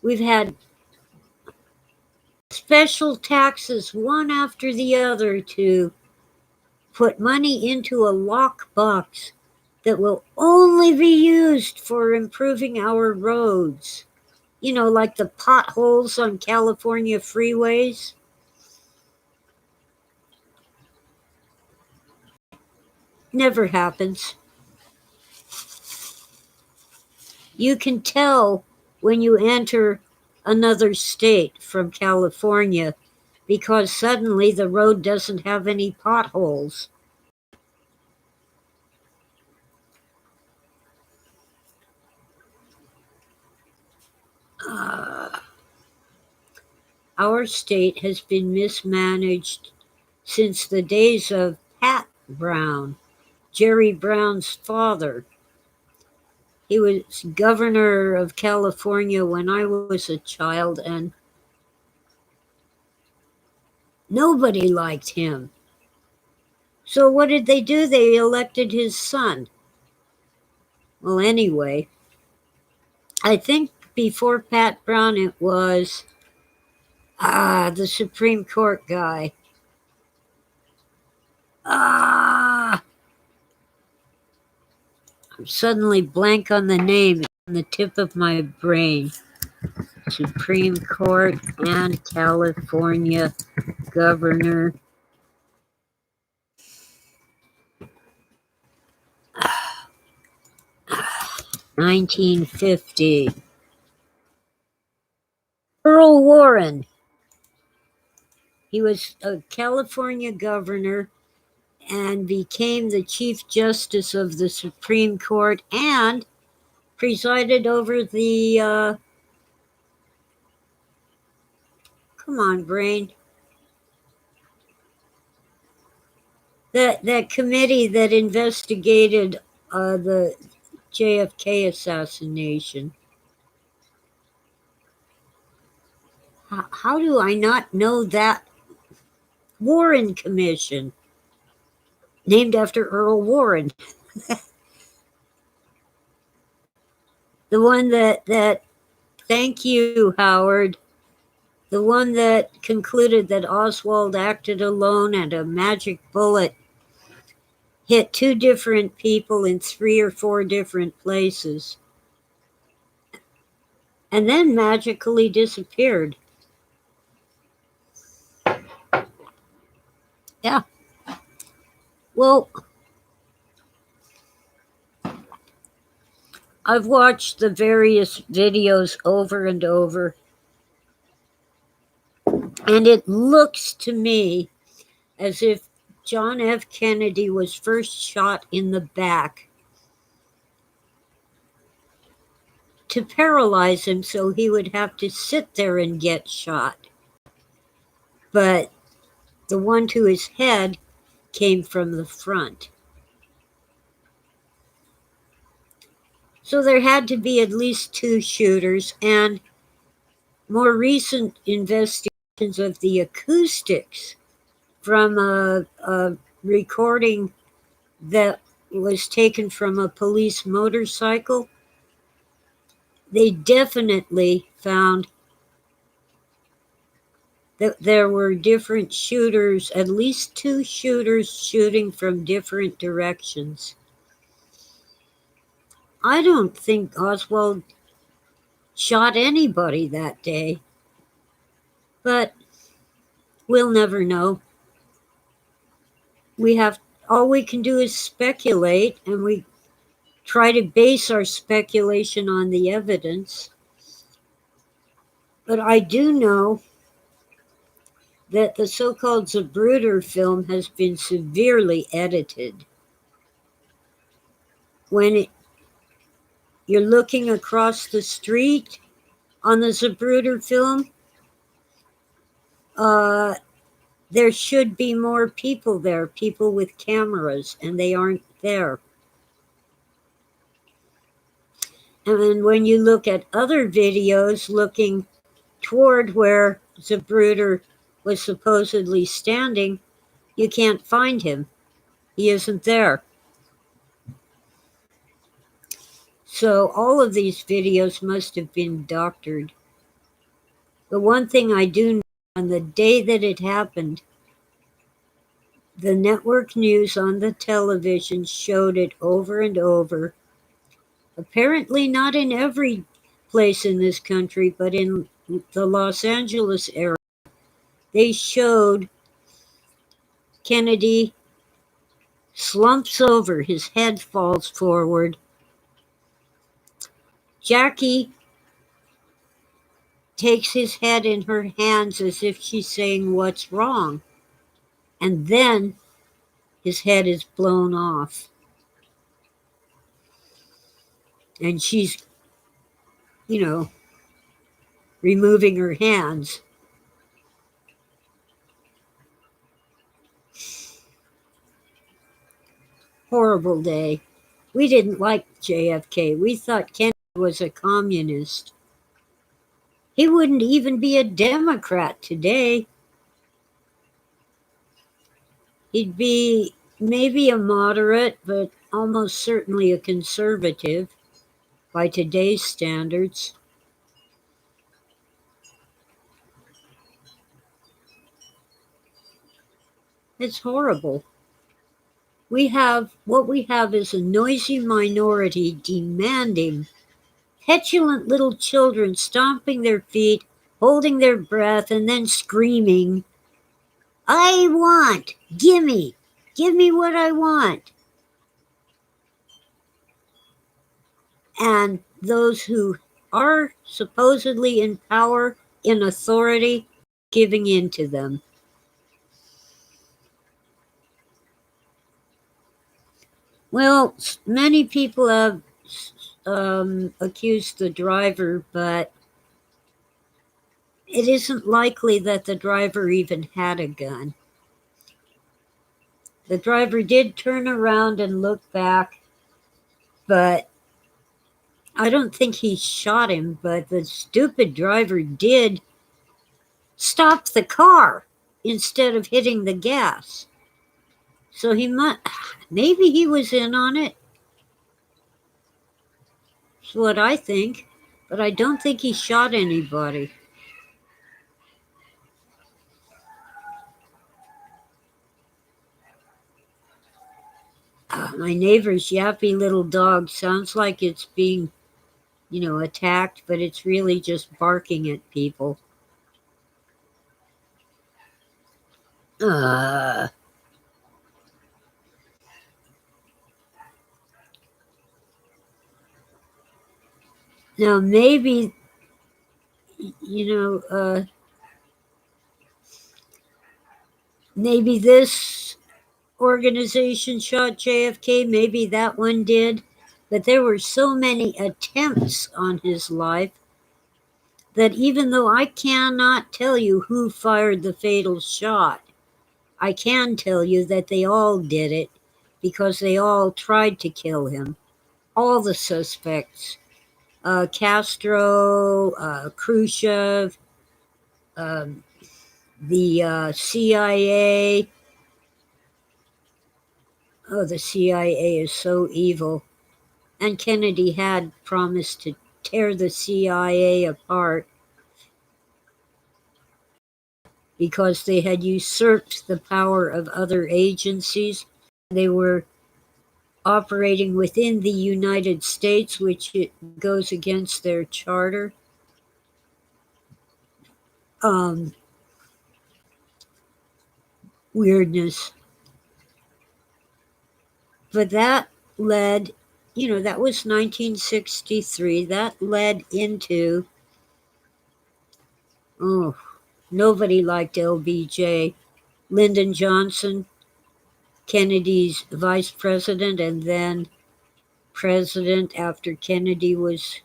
We've had special taxes one after the other to put money into a lockbox that will only be used for improving our roads. You know, like the potholes on California freeways. Never happens. You can tell when you enter another state from California because suddenly the road doesn't have any potholes. Our state has been mismanaged since the days of Pat Brown, Jerry Brown's father. He was governor of California when I was a child, and nobody liked him. So what did they do? They elected his son. Well, anyway, I think before Pat Brown it was the Supreme Court guy. I'm suddenly blank on the name. It's on the tip of my brain. Supreme Court and California governor. 1950. Earl Warren. He was a California governor and became the Chief Justice of the Supreme Court and presided over the, come on, brain, that committee that investigated the JFK assassination. How do I not know that? Warren Commission, named after Earl Warren. The one that, thank you, Howard, the one that concluded that Oswald acted alone and a magic bullet hit 2 different people in 3 or 4 different places and then magically disappeared. Yeah. Well, I've watched the various videos over and over, and it looks to me as if John F. Kennedy was first shot in the back to paralyze him so he would have to sit there and get shot. But the one to his head came from the front. So there had to be at least 2 shooters, and more recent investigations of the acoustics from a recording that was taken from a police motorcycle, they definitely found that there were different shooters, at least 2 shooters shooting from different directions. I don't think Oswald shot anybody that day, but we'll never know. All we can do is speculate, and we try to base our speculation on the evidence. But I do know that the so-called Zapruder film has been severely edited. When you're looking across the street on the Zapruder film, there should be more people there, people with cameras, and they aren't there. And when you look at other videos looking toward where Zapruder was supposedly standing, you can't find him. He isn't there. So all of these videos must have been doctored. The one thing I do know, on the day that it happened, the network news on the television showed it over and over. Apparently not in every place in this country, but in the Los Angeles area, they showed Kennedy slumps over, his head falls forward. Jackie takes his head in her hands as if she's saying, "What's wrong?" And then his head is blown off. And she's, removing her hands. Horrible day. We didn't like JFK. We thought Kennedy was a communist. He wouldn't even be a Democrat today. He'd be maybe a moderate, but almost certainly a conservative by today's standards. It's horrible. What we have is a noisy minority demanding, petulant little children stomping their feet, holding their breath, and then screaming, "I want! Gimme! Give me what I want!" And those who are supposedly in power, in authority, giving in to them. Well, many people have accused the driver, but it isn't likely that the driver even had a gun. The driver did turn around and look back, but I don't think he shot him, but the stupid driver did stop the car instead of hitting the gas. So maybe he was in on it. That's what I think, but I don't think he shot anybody. My neighbor's yappy little dog sounds like it's being, attacked, but it's really just barking at people. Now maybe, maybe this organization shot JFK, maybe that one did, but there were so many attempts on his life that even though I cannot tell you who fired the fatal shot, I can tell you that they all did it because they all tried to kill him. All the suspects. Castro, Khrushchev, the CIA. Oh, the CIA is so evil. And Kennedy had promised to tear the CIA apart because they had usurped the power of other agencies. They were operating within the United States, which it goes against their charter. Weirdness. But that led, that was 1963. That led into, nobody liked LBJ. Lyndon Johnson, Kennedy's vice president and then president after Kennedy was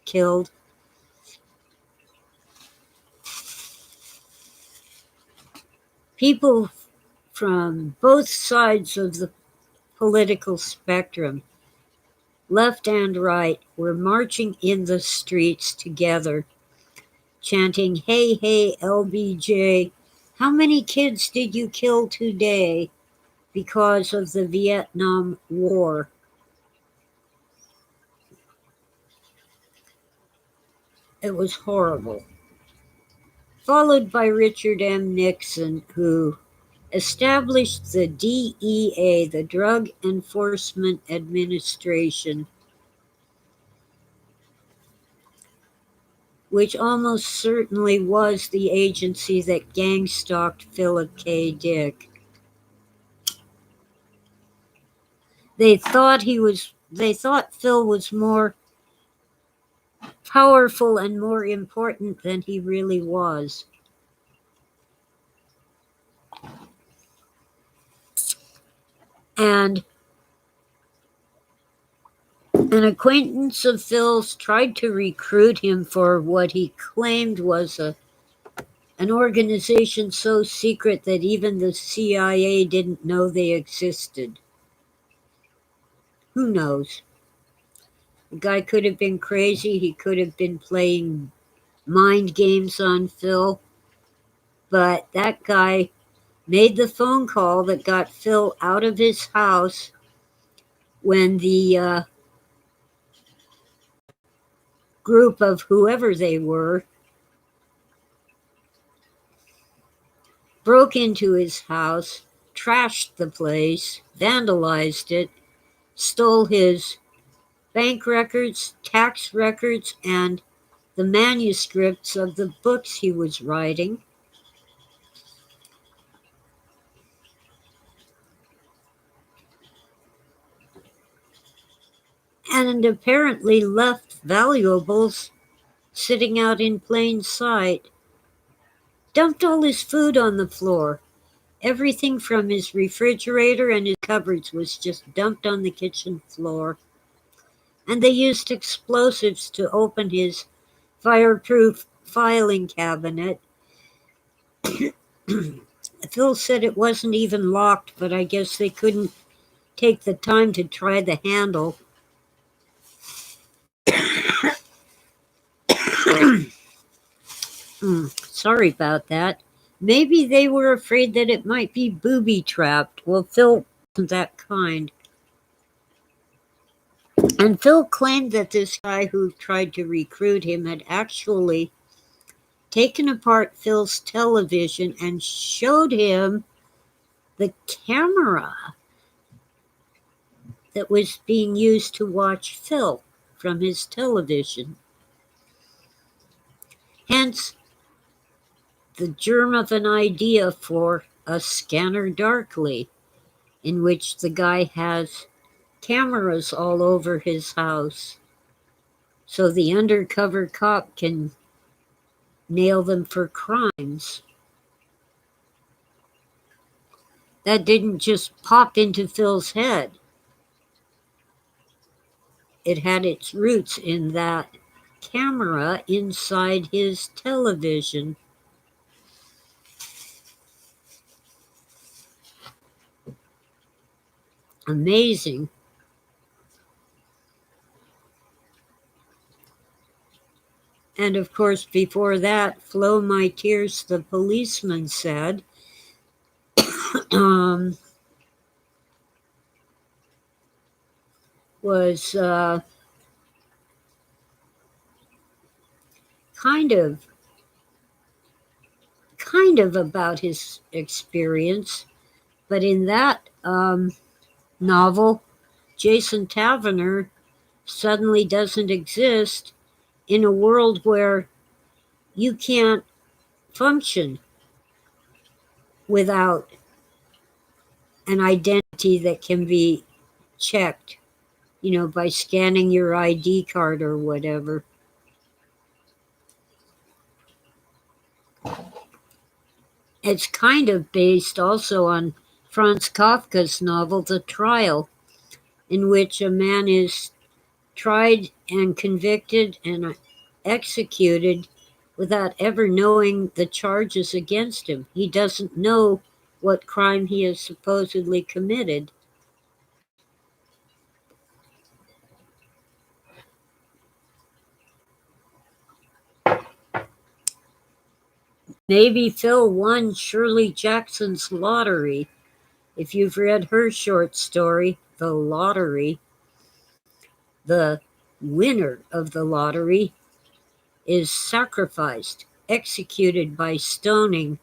killed. People from both sides of the political spectrum, left and right, were marching in the streets together, chanting, "Hey, hey, LBJ, how many kids did you kill today because of the Vietnam War?" It was horrible. Followed by Richard M. Nixon, who established the DEA, the Drug Enforcement Administration, which almost certainly was the agency that gang-stalked Philip K. Dick. They thought Phil was more powerful and more important than he really was. And an acquaintance of Phil's tried to recruit him for what he claimed was an organization so secret that even the CIA didn't know they existed. Who knows? The guy could have been crazy. He could have been playing mind games on Phil. But that guy made the phone call that got Phil out of his house when the group of whoever they were broke into his house, trashed the place, vandalized it, stole his bank records, tax records, and the manuscripts of the books he was writing. And apparently left valuables sitting out in plain sight. Dumped all his food on the floor. Everything from his refrigerator and his cupboards was just dumped on the kitchen floor. And they used explosives to open his fireproof filing cabinet. Phil said it wasn't even locked, but I guess they couldn't take the time to try the handle. Sorry about that. Maybe they were afraid that it might be booby-trapped. Well, Phil wasn't that kind. And Phil claimed that this guy who tried to recruit him had actually taken apart Phil's television and showed him the camera that was being used to watch Phil from his television. Hence, the germ of an idea for a scanner darkly, in which the guy has cameras all over his house, so the undercover cop can nail them for crimes. That didn't just pop into Phil's head. It had its roots in that camera inside his television. Amazing. And of course, before that, Flow My Tears, the policeman said, was kind of about his experience. But in that novel, Jason Taverner suddenly doesn't exist in a world where you can't function without an identity that can be checked, by scanning your ID card or whatever. It's kind of based also on Franz Kafka's novel, The Trial, in which a man is tried and convicted and executed without ever knowing the charges against him. He doesn't know what crime he has supposedly committed. Maybe Phil won Shirley Jackson's lottery. If you've read her short story, The Lottery, the winner of the lottery is sacrificed, executed by stoning.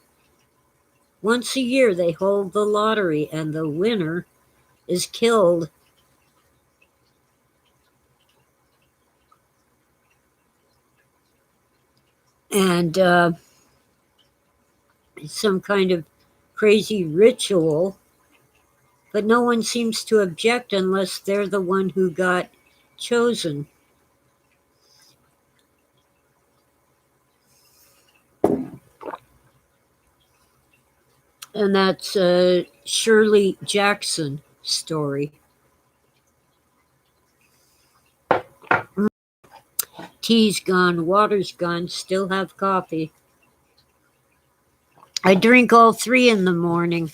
Once a year they hold the lottery and the winner is killed. And some kind of crazy ritual, but no one seems to object unless they're the one who got chosen. And that's a Shirley Jackson story. Tea's gone, water's gone, still have coffee. I drink all three in the morning.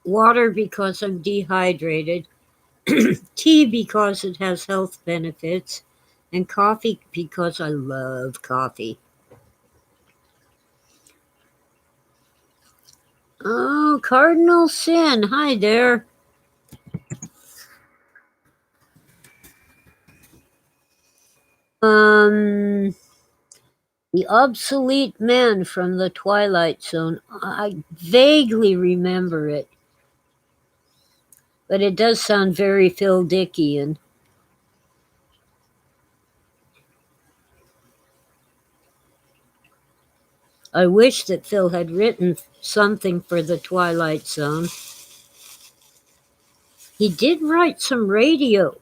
Water because I'm dehydrated, tea because it has health benefits, and coffee because I love coffee. Oh, Cardinal Sin, hi there. The obsolete man from the Twilight Zone. I vaguely remember it, but it does sound very Phil Dickian. I wish that Phil had written something for the Twilight Zone. He did write some radio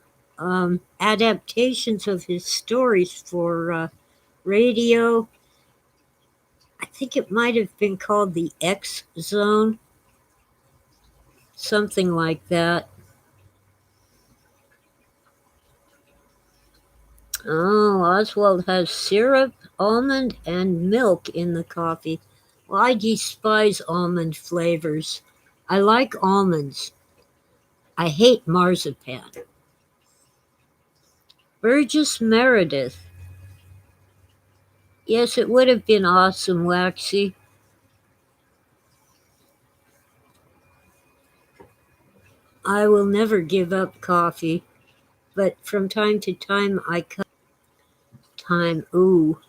adaptations of his stories for radio. I think it might have been called the X Zone, something like that. Oh, Oswald has syrup, almond, and milk in the coffee. Well, I despise almond flavors. I like almonds. I hate marzipan. Burgess Meredith. Yes, it would have been awesome, Waxy. I will never give up coffee, but from time to time I cut time. Ooh,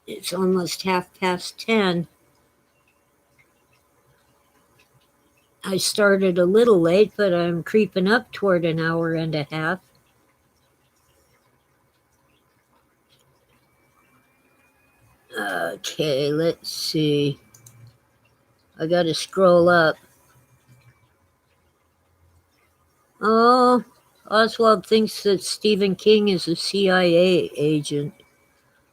it's almost 10:30. I started a little late, but I'm creeping up toward an hour and a half. Okay, let's see. I gotta scroll up. Oh, Oswald thinks that Stephen King is a CIA agent.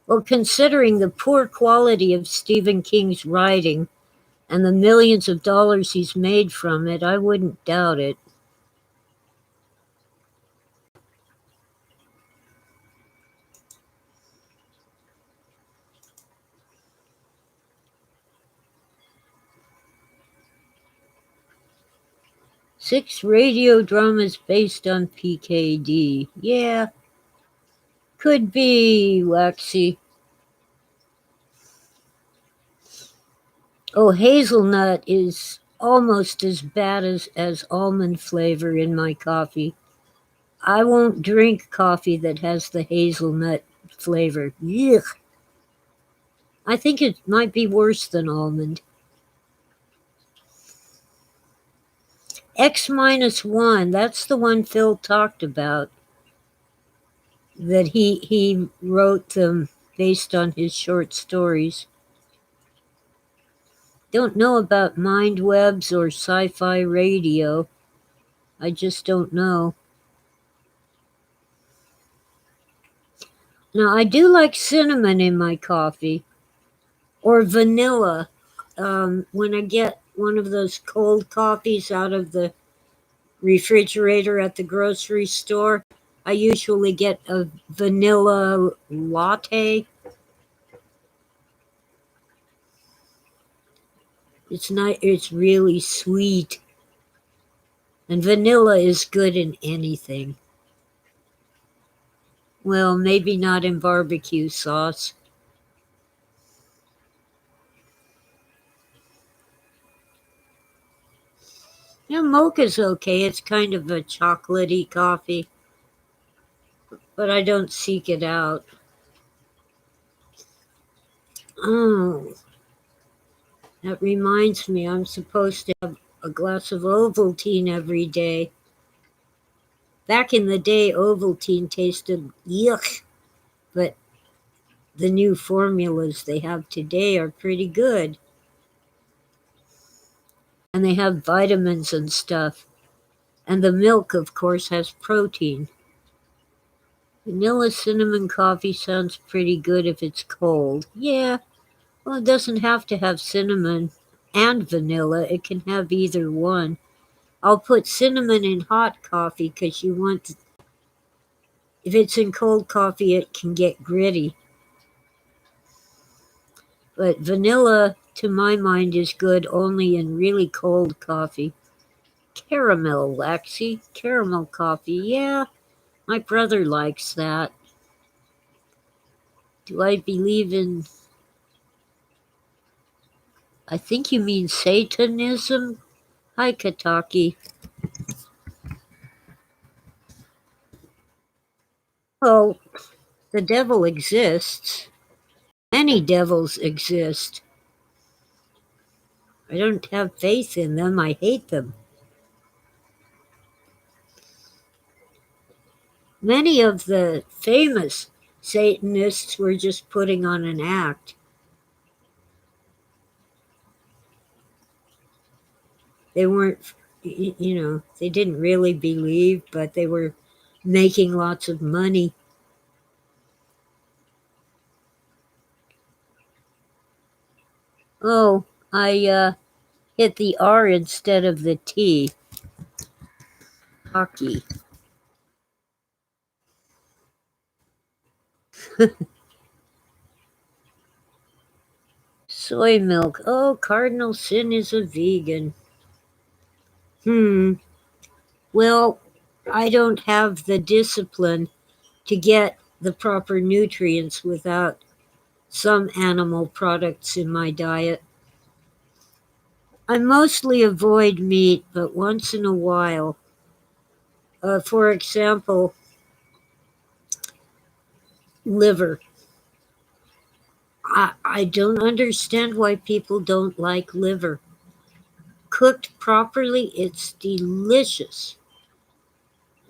Well, considering the poor quality of Stephen King's writing and the millions of dollars he's made from it, I wouldn't doubt it. Six radio dramas based on PKD. Yeah, could be, Waxy. Oh, hazelnut is almost as bad as almond flavor in my coffee. I won't drink coffee that has the hazelnut flavor. Yuck. I think it might be worse than almond. X-1, that's the one Phil talked about. That he wrote them based on his short stories. Don't know about mind webs or sci-fi radio. I just don't know. Now, I do like cinnamon in my coffee. Or vanilla. When I get one of those cold coffees out of the refrigerator at the grocery store, I usually get a vanilla latte. It's really sweet. And vanilla is good in anything. Well, maybe not in barbecue sauce. Yeah, mocha's okay. It's kind of a chocolatey coffee, but I don't seek it out. Oh, that reminds me, I'm supposed to have a glass of Ovaltine every day. Back in the day, Ovaltine tasted yuck, but the new formulas they have today are pretty good. And they have vitamins and stuff. And the milk, of course, has protein. Vanilla cinnamon coffee sounds pretty good if it's cold. Yeah, Well, it doesn't have to have cinnamon and vanilla. It can have either one. I'll put cinnamon in hot coffee because you want, if it's in cold coffee, it can get gritty. But vanilla, to my mind, is good only in really cold coffee. Caramel, Lexi. Caramel coffee. Yeah, my brother likes that. Do I believe in... I think you mean Satanism? Hi, Kataki. Oh, the devil exists. Many devils exist. I don't have faith in them. I hate them. Many of the famous Satanists were just putting on an act. They weren't, they didn't really believe, but they were making lots of money. Oh, I hit the R instead of the T. Hockey. Soy milk. Oh, Cardinal Sin is a vegan. Well, I don't have the discipline to get the proper nutrients without some animal products in my diet. I mostly avoid meat, but once in a while. For example, liver. I don't understand why people don't like liver. Cooked properly, it's delicious.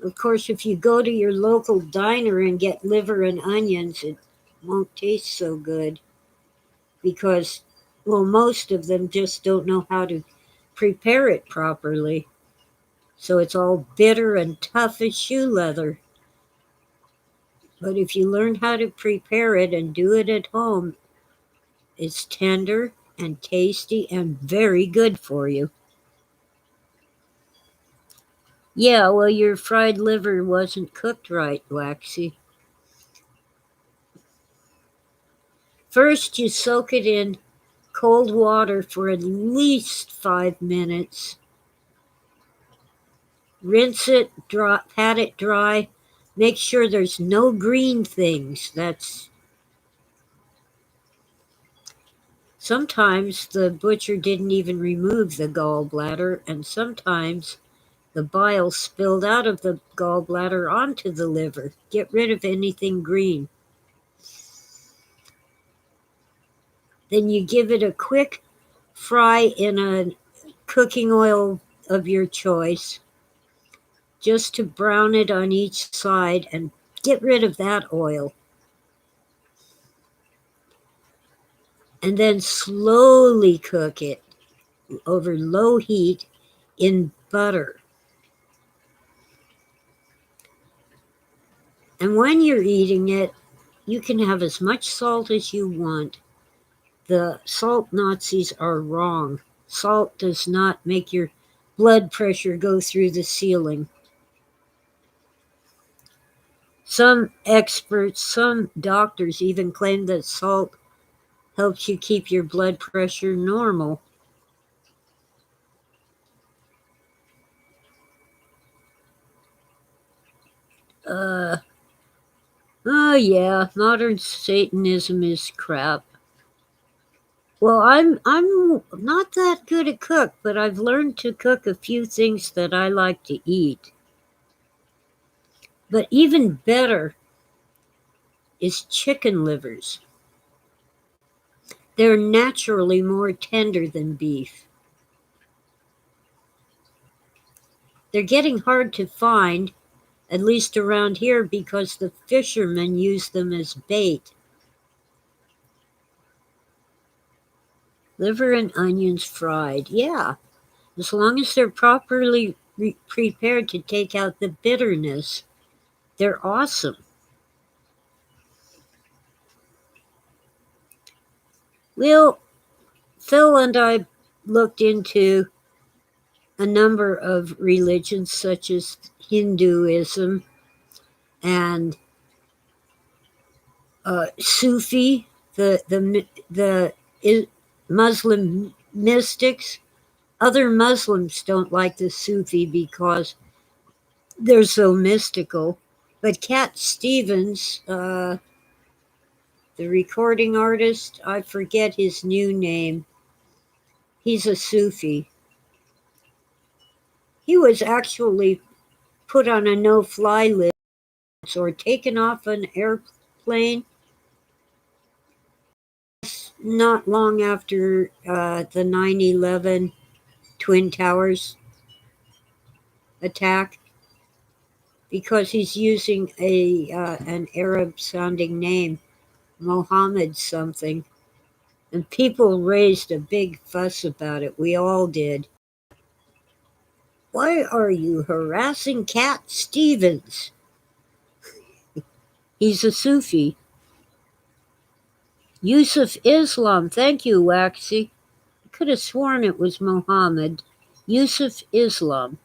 Of course, if you go to your local diner and get liver and onions, it won't taste so good because, well, most of them just don't know how to prepare it properly. So it's all bitter and tough as shoe leather. But if you learn how to prepare it and do it at home, it's tender and tasty and very good for you. Yeah, well, your fried liver wasn't cooked right, Waxy. First, you soak it in cold water for at least 5 minutes. Rinse it, pat it dry. Make sure there's no green things. Sometimes the butcher didn't even remove the gallbladder, and sometimes the bile spilled out of the gallbladder onto the liver. Get rid of anything green. Then you give it a quick fry in a cooking oil of your choice, just to brown it on each side and get rid of that oil. And then slowly cook it over low heat in butter. And when you're eating it, you can have as much salt as you want. The salt Nazis are wrong. Salt does not make your blood pressure go through the ceiling. Some experts, some doctors even claim that salt helps you keep your blood pressure normal. Oh yeah, modern Satanism is crap. Well, I'm not that good at cook, but I've learned to cook a few things that I like to eat. But even better is chicken livers. They're naturally more tender than beef. They're getting hard to find, at least around here, because the fishermen use them as bait. Liver and onions fried. Yeah, as long as they're properly prepared to take out the bitterness, they're awesome. Well, Phil and I looked into a number of religions such as Hinduism and Sufi, the Muslim mystics. Other Muslims don't like the Sufi because they're so mystical. But Cat Stevens, the recording artist, I forget his new name. He's a Sufi. He was actually put on a no-fly list or taken off an airplane not long after the 9/11 Twin Towers attack because he's using an Arab-sounding name, Mohammed something. And people raised a big fuss about it. We all did. Why are you harassing Cat Stevens? He's a Sufi. Yusuf Islam. Thank you, Waxy. I could have sworn it was Mohammed. Yusuf Islam.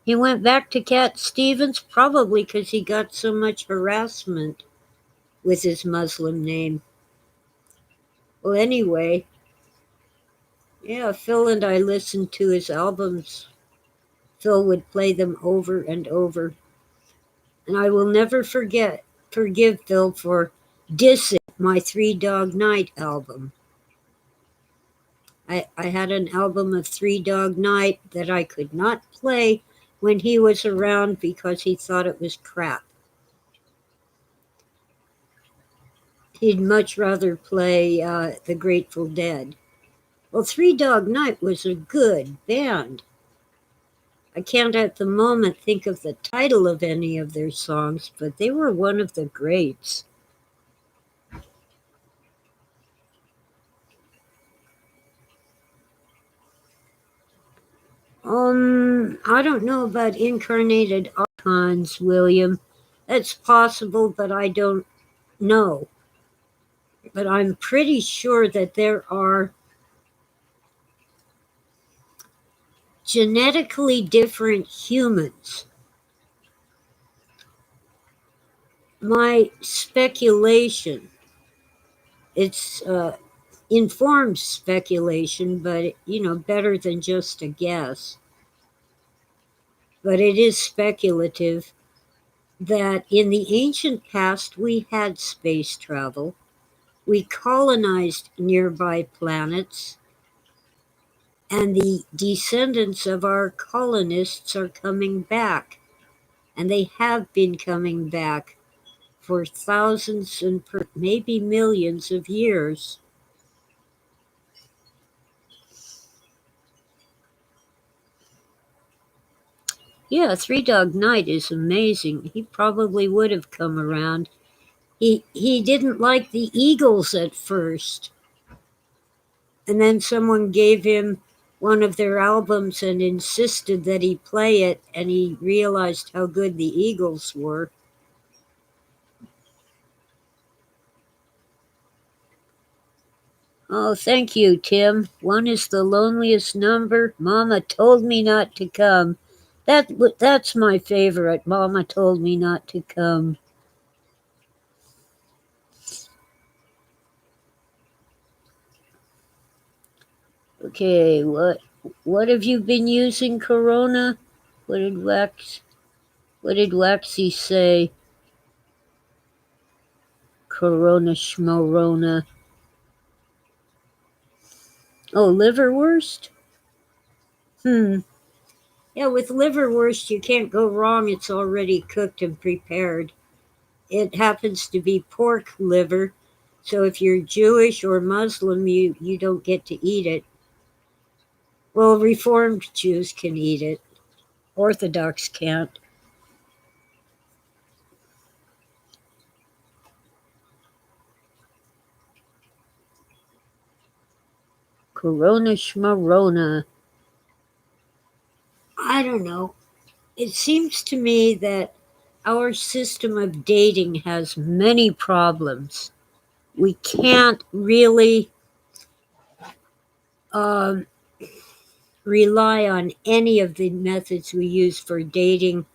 He went back to Cat Stevens probably because he got so much harassment with his Muslim name. Well, anyway, yeah, Phil and I listened to his albums. Phil would play them over and over. And I will never forgive Phil for dissing my Three Dog Night album. I had an album of Three Dog Night that I could not play when he was around because he thought it was crap. He'd much rather play the Grateful Dead. Well, Three Dog Night was a good band. I can't at the moment think of the title of any of their songs, but they were one of the greats. I don't know about incarnated icons, William. That's possible, but I don't know. But I'm pretty sure that there are genetically different humans. My speculation, it's informed speculation, but better than just a guess. But it is speculative that in the ancient past we had space travel. We colonized nearby planets, and the descendants of our colonists are coming back. And they have been coming back for thousands and maybe millions of years. Yeah, Three Dog Night is amazing. He probably would have come around. He didn't like the Eagles at first. And then someone gave him one of their albums and insisted that he play it, and he realized how good the Eagles were. Oh, thank you, Tim. One is the loneliest number. Mama told me not to come. That's my favorite. Mama told me not to come. Okay, what have you been using, Corona? What did Waxy say? Corona schmorona. Oh, liverwurst? Yeah, with liverwurst you can't go wrong. It's already cooked and prepared. It happens to be pork liver, so if you're Jewish or Muslim, you don't get to eat it. Well, Reformed Jews can eat it. Orthodox can't. Corona schmarona. I don't know. It seems to me that our system of dating has many problems. we can't really um, rely on any of the methods we use for dating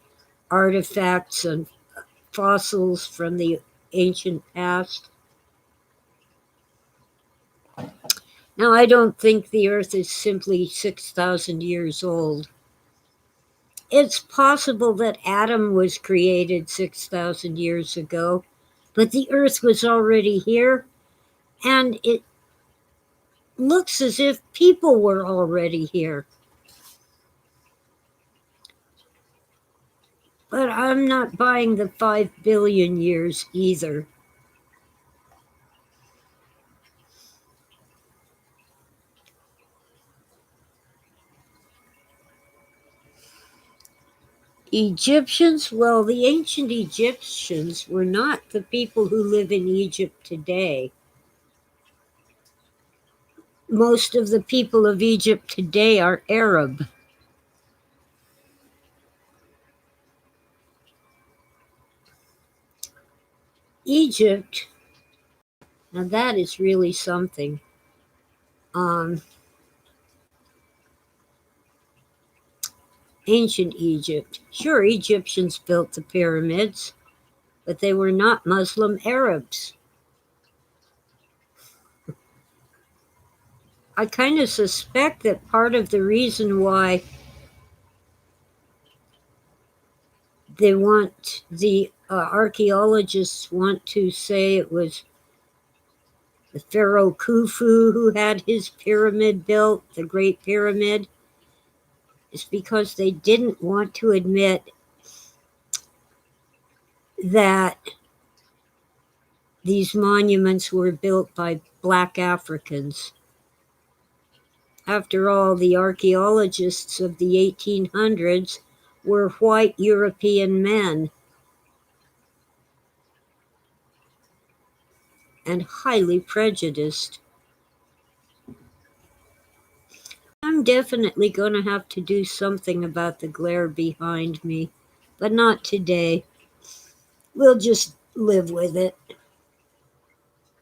artifacts and fossils from the ancient past. Now, I don't think the Earth is simply 6,000 years old. It's possible that Adam was created 6,000 years ago, but the Earth was already here, and it looks as if people were already here. But I'm not buying the 5 billion years either. Egyptians, well, the ancient Egyptians were not the people who live in Egypt today. Most of the people of Egypt today are Arab. Egypt, now that is really something. Ancient Egypt. Sure, Egyptians built the pyramids, but they were not Muslim Arabs. I kind of suspect that part of the reason why the archaeologists want to say it was the Pharaoh Khufu who had his pyramid built, the Great Pyramid, is because they didn't want to admit that these monuments were built by Black Africans. After all, the archaeologists of the 1800s were white European men and highly prejudiced. I'm definitely going to have to do something about the glare behind me, but not today. We'll just live with it.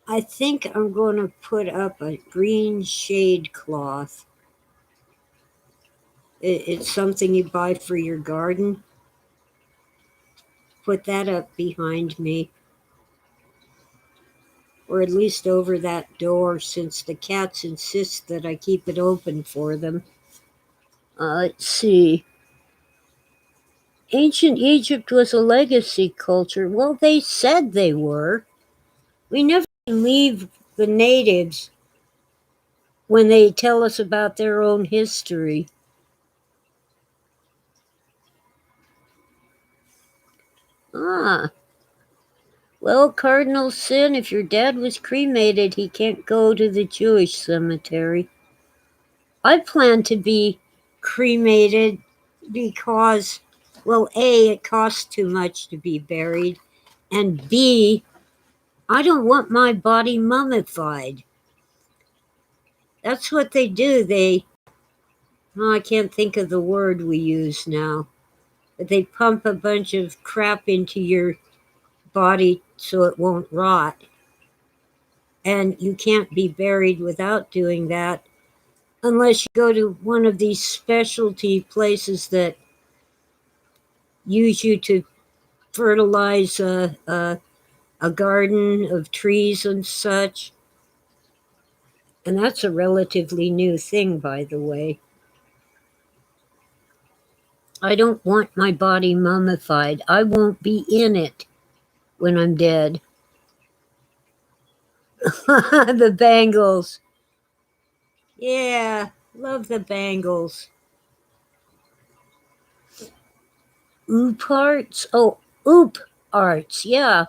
I think I'm going to put up a green shade cloth. It's something you buy for your garden. Put that up behind me, or at least over that door, since the cats insist that I keep it open for them. Let's see. Ancient Egypt was a legacy culture. Well, they said they were. We never believe the natives when they tell us about their own history. Ah, well, Cardinal Sin, if your dad was cremated, he can't go to the Jewish cemetery. I plan to be cremated because, well, A, it costs too much to be buried, and B, I don't want my body mummified. That's what they do. I can't think of the word we use now, but they pump a bunch of crap into your body so it won't rot. And you can't be buried without doing that unless you go to one of these specialty places that use you to fertilize a garden of trees and such. And that's a relatively new thing, by the way. I don't want my body mummified. I won't be in it when I'm dead. The bangles. Yeah, love the bangles. Oop arts? Oh, oop arts, yeah.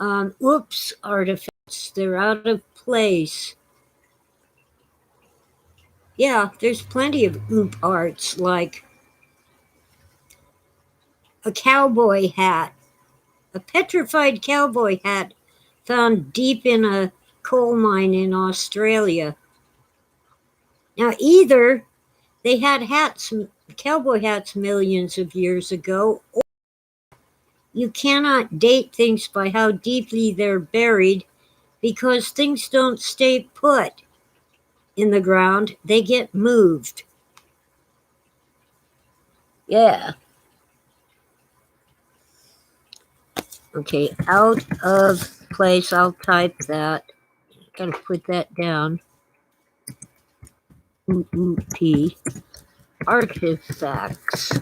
Oops artifacts. They're out of place. Yeah, there's plenty of oop arts, like a cowboy hat, a petrified cowboy hat found deep in a coal mine in Australia. Now, either they had cowboy hats millions of years ago, or you cannot date things by how deeply they're buried because things don't stay put in the ground, they get moved. Yeah. Okay, out of place, I'll type that. Gotta put that down. P. Artifacts.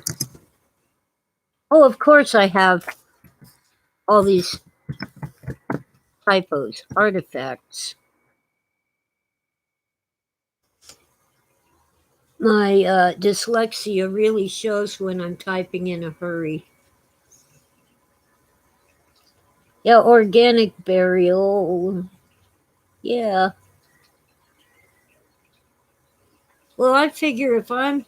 Oh, of course I have all these typos. Artifacts. My dyslexia really shows when I'm typing in a hurry. Yeah, organic burial. Yeah. Well, I figure if I'm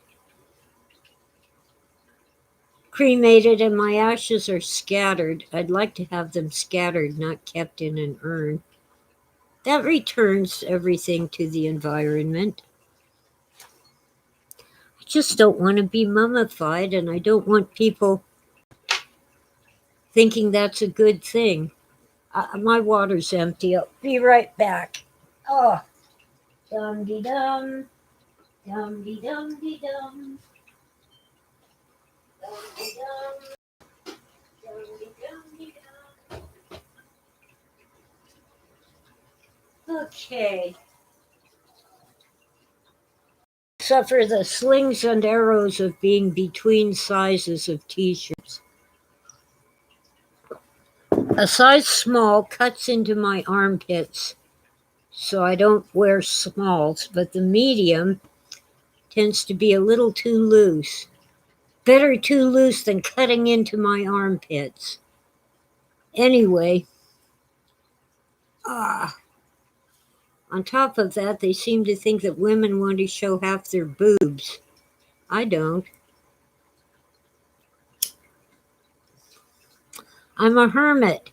cremated and my ashes are scattered, I'd like to have them scattered, not kept in an urn. That returns everything to the environment. I just don't want to be mummified, and I don't want people thinking that's a good thing. My water's empty. I'll be right back. Oh, dum de dum, dum de dum de dum, dum de dum, dum de dum de dum. Okay. Suffer the slings and arrows of being between sizes of t-shirts. A size small cuts into my armpits, so I don't wear smalls, but the medium tends to be a little too loose. Better too loose than cutting into my armpits. Anyway, on top of that, they seem to think that women want to show half their boobs. I don't. I'm a hermit.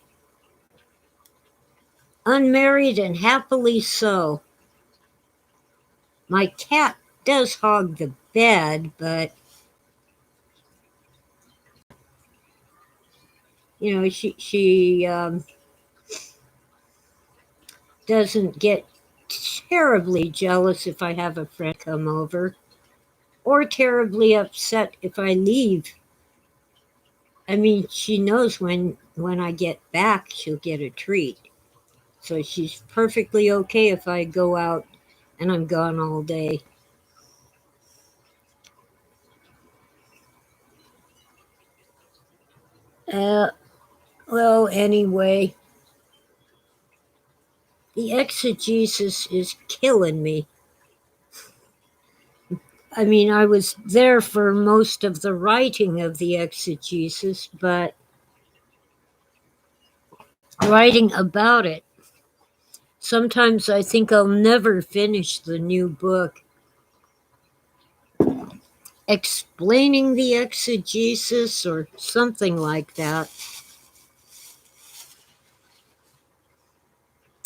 Unmarried and happily so. My cat does hog the bed, but she doesn't get terribly jealous if I have a friend come over, or terribly upset if I leave. I mean, she knows when I get back, she'll get a treat. So she's perfectly okay if I go out and I'm gone all day. Uh, well, anyway, the exegesis is killing me. I mean, I was there for most of the writing of the exegesis, but writing about it, sometimes I think I'll never finish the new book. Explaining the exegesis or something like that.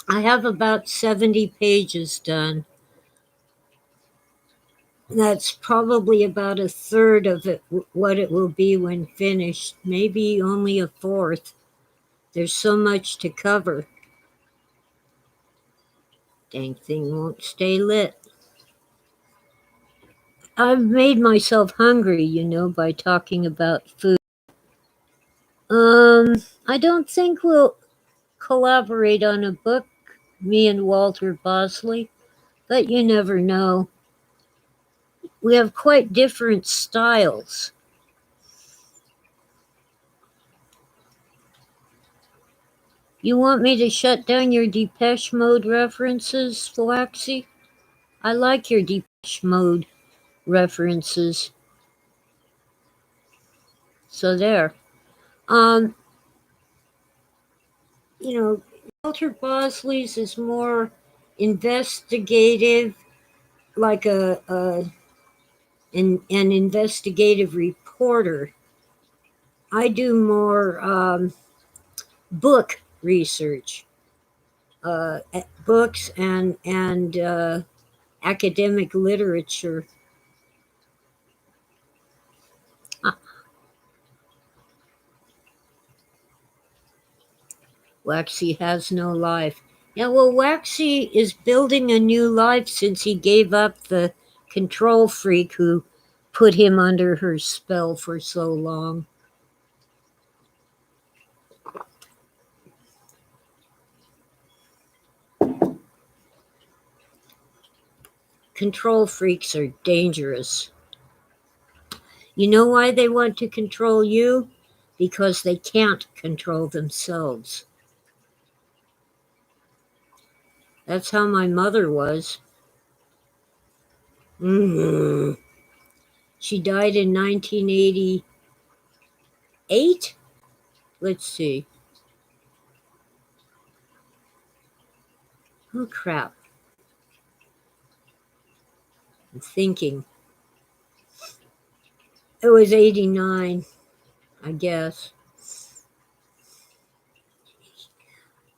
I have about 70 pages done. That's probably about a third of it, what it will be when finished, maybe only a fourth. There's so much to cover. Dang thing won't stay lit. I've made myself hungry, by talking about food. I don't think we'll collaborate on a book, me and Walter Bosley, but you never know. We have quite different styles. You want me to shut down your Depeche Mode references, Flaxy? I like your Depeche Mode references. So there. Um, Walter Bosley's is more investigative, like an investigative reporter. I do more book research, books and academic literature. Waxy has no life. Yeah, well, Waxy is building a new life since he gave up the control freak who put him under her spell for so long. Control freaks are dangerous. You know why they want to control you? Because they can't control themselves. That's how my mother was. Mm-hmm. She died in 1988. Let's see. Oh, crap. I'm thinking. It was 89, I guess.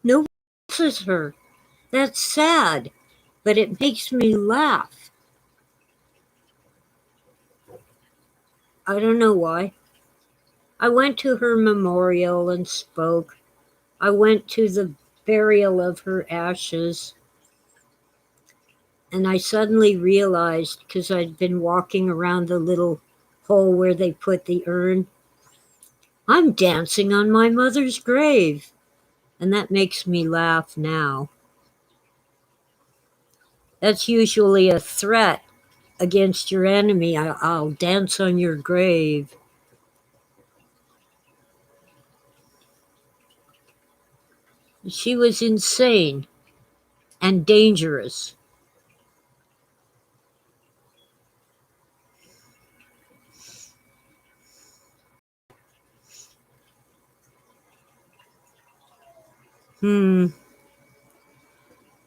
Nobody misses her. That's sad, but it makes me laugh. I don't know why. I went to her memorial and spoke. I went to the burial of her ashes. And I suddenly realized, because I'd been walking around the little hole where they put the urn, I'm dancing on my mother's grave. And that makes me laugh now. That's usually a threat against your enemy. I'll dance on your grave. She was insane and dangerous.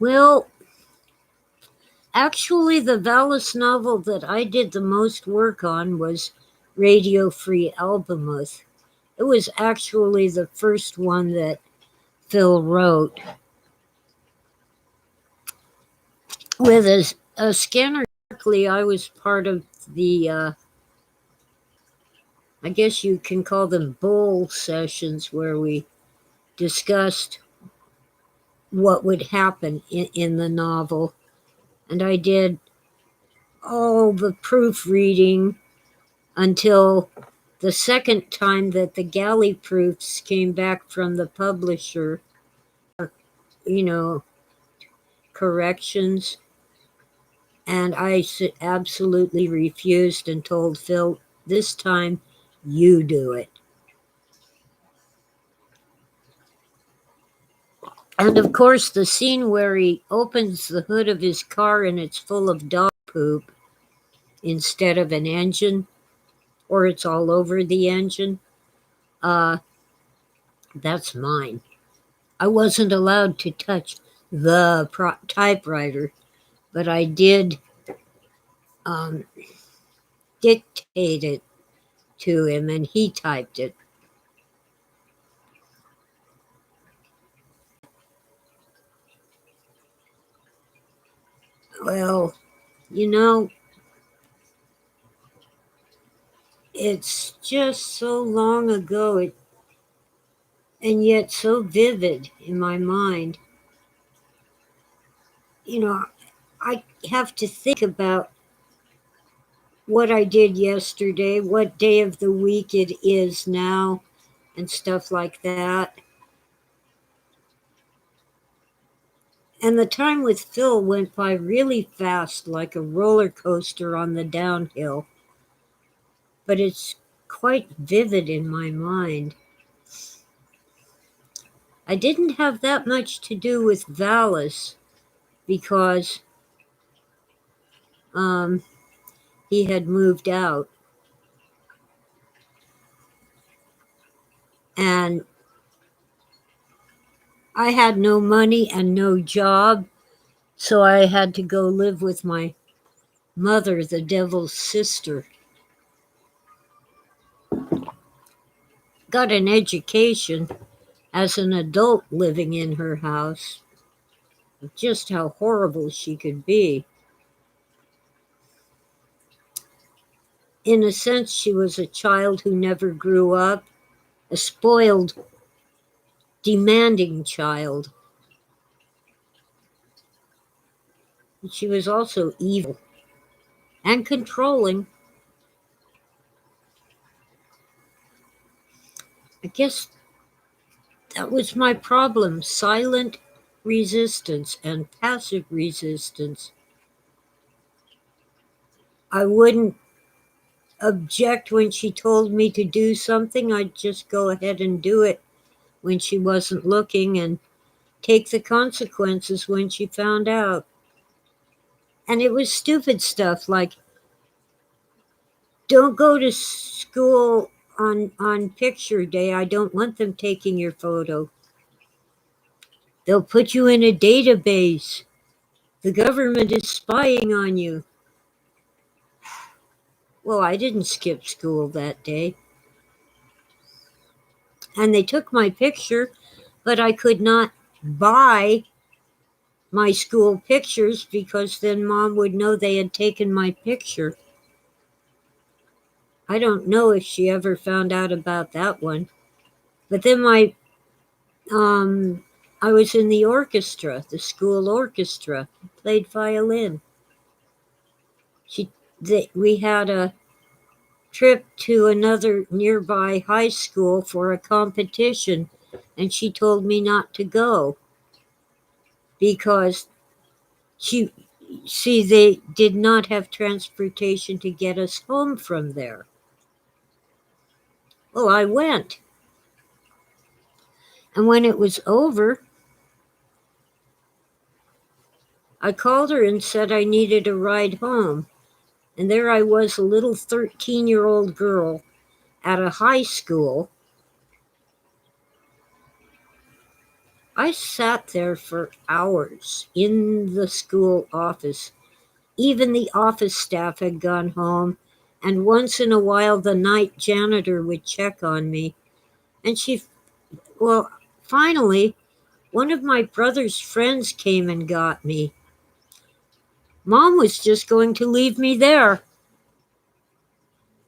Well, actually, the Valis novel that I did the most work on was Radio Free Albemuth. It was actually the first one that Phil wrote. With a Scanner Darkly, I was part of the, I guess you can call them bull sessions, where we discussed what would happen in the novel. And I did all the proofreading until the second time that the galley proofs came back from the publisher, you know, corrections. And I absolutely refused and told Phil, this time you do it. And of course, the scene where he opens the hood of his car and it's full of dog poop instead of an engine, or it's all over the engine, that's mine. I wasn't allowed to touch the typewriter, but I did dictate it to him and he typed it. Well, you know, it's just so long ago, and yet so vivid in my mind. You know, I have to think about what I did yesterday, what day of the week it is now, and stuff like that. And the time with Phil went by really fast, like a roller coaster on the downhill. But it's quite vivid in my mind. I didn't have that much to do with Valis because he had moved out. And I had no money and no job, so I had to go live with my mother, the devil's sister. Got an education as an adult living in her house, just how horrible she could be. In a sense, she was a child who never grew up, a spoiled, demanding child. And she was also evil and controlling. I guess that was my problem: silent resistance and passive resistance. I wouldn't object when she told me to do something. I'd just go ahead and do it when she wasn't looking and take the consequences when she found out. And it was stupid stuff like, don't go to school on picture day. I don't want them taking your photo. They'll put you in a database. The government is spying on you. Well, I didn't skip school that day. And they took my picture, but I could not buy my school pictures because then Mom would know they had taken my picture. I don't know if she ever found out about that one. But then I was in the orchestra, the school orchestra, played violin. We had a trip to another nearby high school for a competition, and she told me not to go because they did not have transportation to get us home from there. Well, I went. And when it was over, I called her and said I needed a ride home. And there I was, a little 13-year-old girl at a high school. I sat there for hours in the school office. Even the office staff had gone home, and once in a while the night janitor would check on me. And finally, one of my brother's friends came and got me. Mom was just going to leave me there.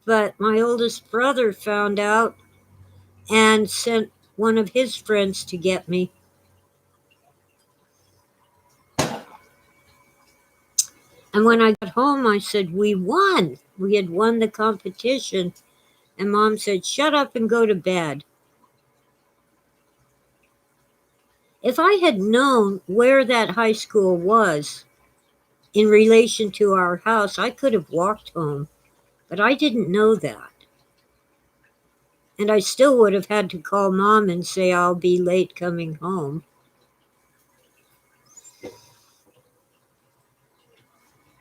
But my oldest brother found out and sent one of his friends to get me. And when I got home, I said, we won. We had won the competition. And Mom said, shut up and go to bed. If I had known where that high school was in relation to our house, I could have walked home. But I didn't know that. And I still would have had to call Mom and say I'll be late coming home.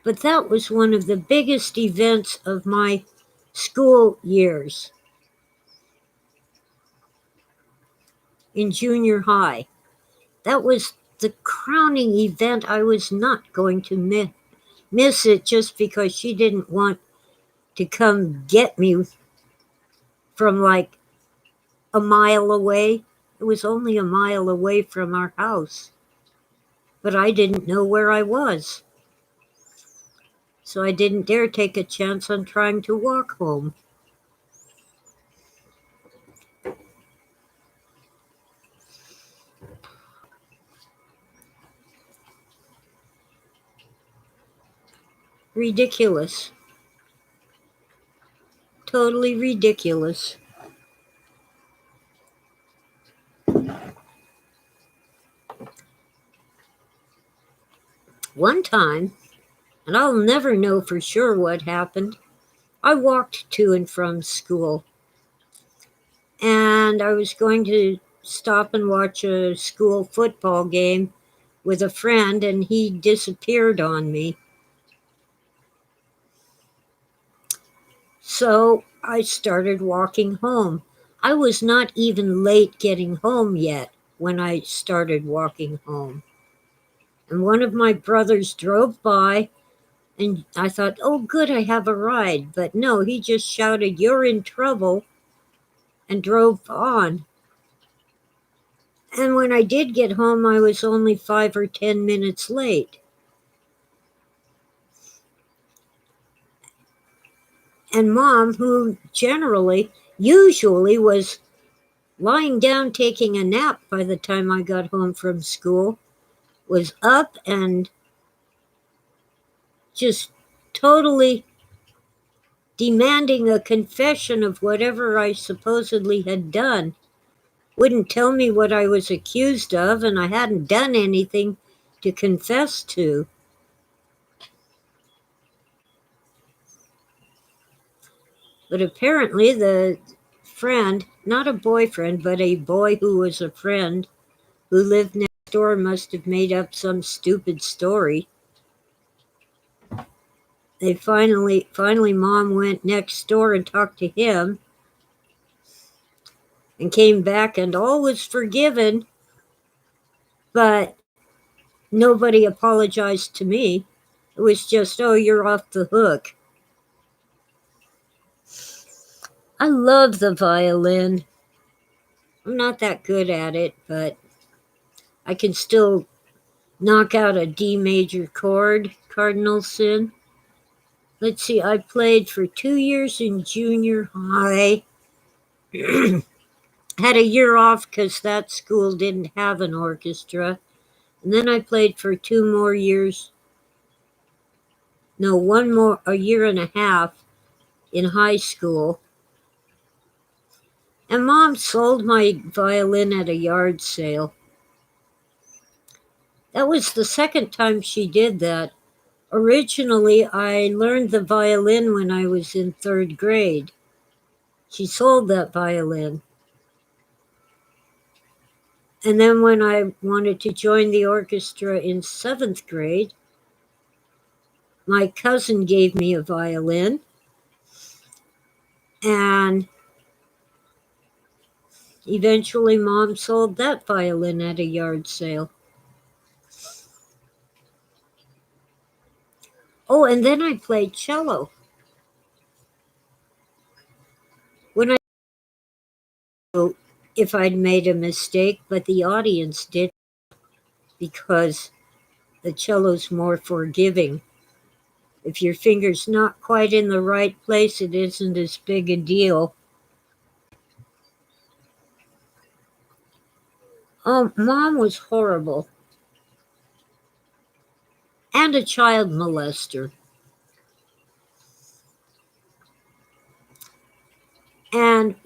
But that was one of the biggest events of my school years in junior high. That was the crowning event. I was not going to miss it just because she didn't want to come get me from like a mile away. It was only a mile away from our house. But I didn't know where I was. So I didn't dare take a chance on trying to walk home. Ridiculous. Totally ridiculous. One time, and I'll never know for sure what happened, I walked to and from school. And I was going to stop and watch a school football game with a friend, and he disappeared on me. So I started walking home. I was not even late getting home yet when I started walking home. And one of my brothers drove by, and I thought, oh, good, I have a ride. But no, he just shouted, you're in trouble, and drove on. And when I did get home, I was only 5 or 10 minutes late. And Mom, who usually was lying down taking a nap by the time I got home from school, was up and just totally demanding a confession of whatever I supposedly had done. Wouldn't tell me what I was accused of, and I hadn't done anything to confess to. But apparently the friend, not a boyfriend, but a boy who was a friend who lived next door, must have made up some stupid story. They finally Mom went next door and talked to him and came back, and all was forgiven, but nobody apologized to me. It was just, oh, you're off the hook. I love the violin. I'm not that good at it, but I can still knock out a D major chord, cardinal sin. Let's see, I played for 2 years in junior high. Had a year off because that school didn't have an orchestra. And then I played for 2 more years. No, a year and a half in high school. And Mom sold my violin at a yard sale. That was the second time she did that. Originally, I learned the violin when I was in 3rd grade. She sold that violin. And then when I wanted to join the orchestra in 7th grade, my cousin gave me a violin. And eventually Mom sold that violin at a yard sale. Oh, and then I played cello. When I know if I'd made a mistake, but the audience did, because the cello's more forgiving. If your finger's not quite in the right place, it isn't as big a deal. Oh, Mom was horrible. And a child molester. And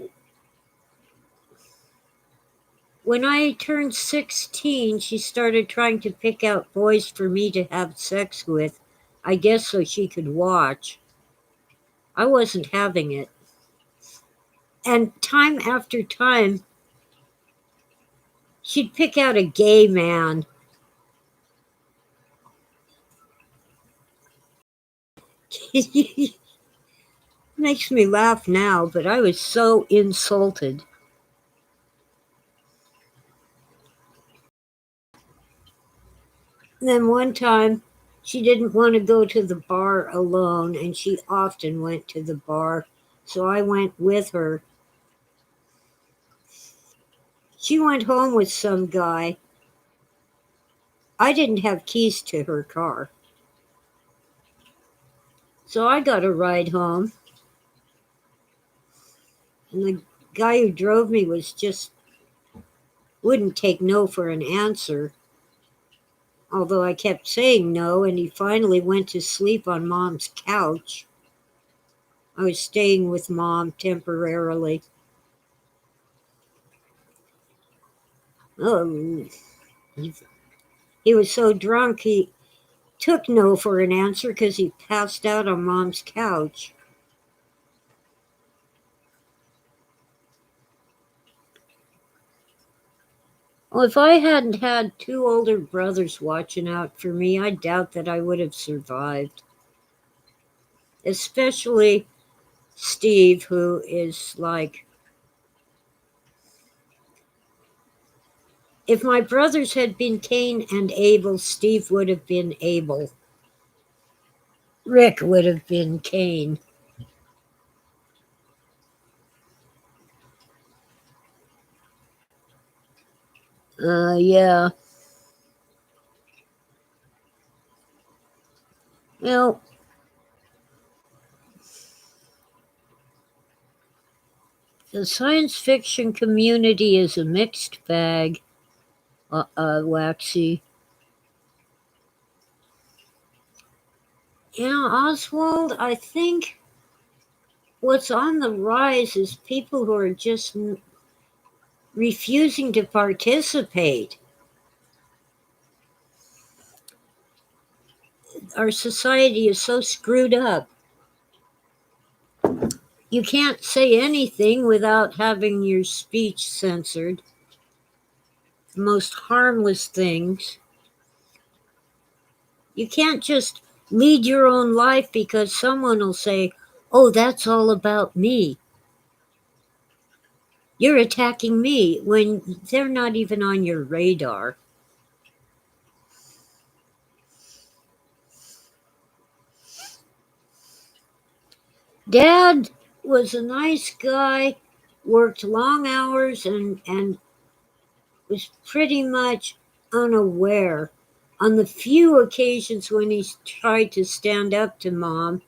when I turned 16, she started trying to pick out boys for me to have sex with, I guess so she could watch. I wasn't having it. And time after time, she'd pick out a gay man. Makes me laugh now, but I was so insulted. And then one time, she didn't want to go to the bar alone, and she often went to the bar, so I went with her. She went home with some guy. I didn't have keys to her car, so I got a ride home. And the guy who drove me wouldn't take no for an answer. Although I kept saying no, and he finally went to sleep on Mom's couch. I was staying with Mom temporarily. Oh, he was so drunk he took no for an answer because he passed out on Mom's couch. Well, if I hadn't had 2 older brothers watching out for me, I doubt that I would have survived. Especially Steve, who is like, if my brothers had been Cain and Abel, Steve would have been Abel. Rick would have been Cain. Yeah. Well, the science fiction community is a mixed bag, Waxy. Oswald, I think what's on the rise is people who are just refusing to participate. Our society is so screwed up. You can't say anything without having your speech censored. The most harmless things. You can't just lead your own life because someone will say, oh, that's all about me. You're attacking me when they're not even on your radar. Dad was a nice guy, worked long hours, and was pretty much unaware. On the few occasions when he tried to stand up to Mom,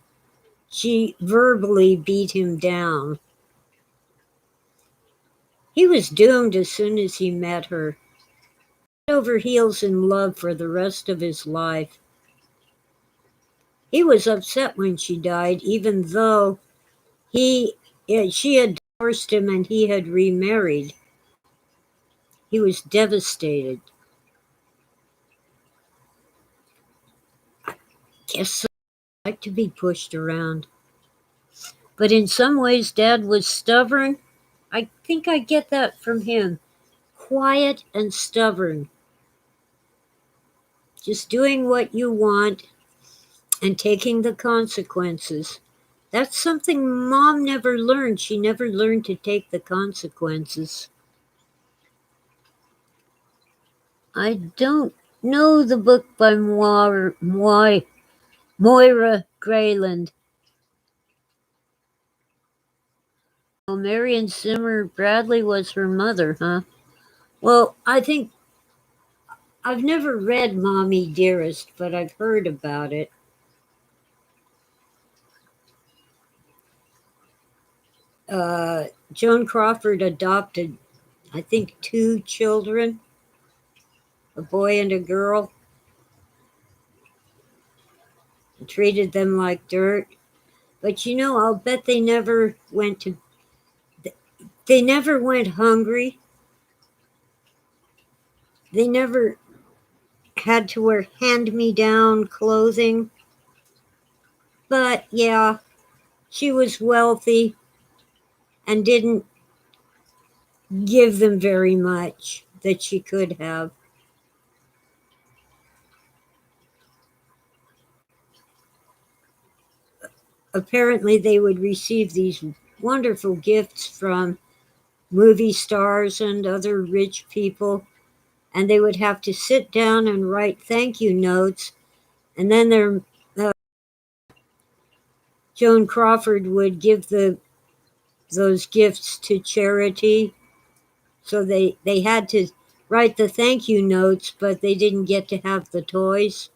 she verbally beat him down. He was doomed as soon as he met her. Head over heels in love for the rest of his life. He was upset when she died, even though she had divorced him and he had remarried. He was devastated. Guess so. I like to be pushed around. But in some ways, Dad was stubborn. I think I get that from him. Quiet and stubborn. Just doing what you want and taking the consequences. That's something Mom never learned. She never learned to take the consequences. I don't know the book by Moira Grayland. Oh, Marion Zimmer Bradley was her mother, huh? Well, I think I've never read Mommy Dearest, but I've heard about it. Joan Crawford adopted, I think, 2 children, a boy and a girl, and treated them like dirt. But I'll bet they never went hungry. They never had to wear hand-me-down clothing. But yeah, she was wealthy and didn't give them very much that she could have. Apparently, they would receive these wonderful gifts from movie stars and other rich people, and they would have to sit down and write thank you notes, and then Joan Crawford would give those gifts to charity. So they had to write the thank you notes, but they didn't get to have the toys.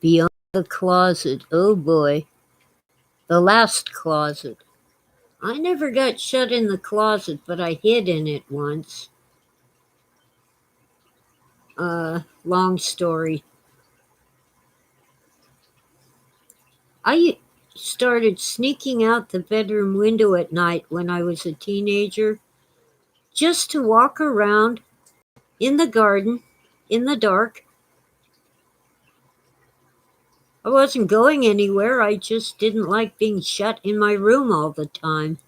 Beyond the closet, oh boy. The last closet. I never got shut in the closet, but I hid in it once. Long story. I started sneaking out the bedroom window at night when I was a teenager, just to walk around in the garden in the dark. I wasn't going anywhere. I just didn't like being shut in my room all the time.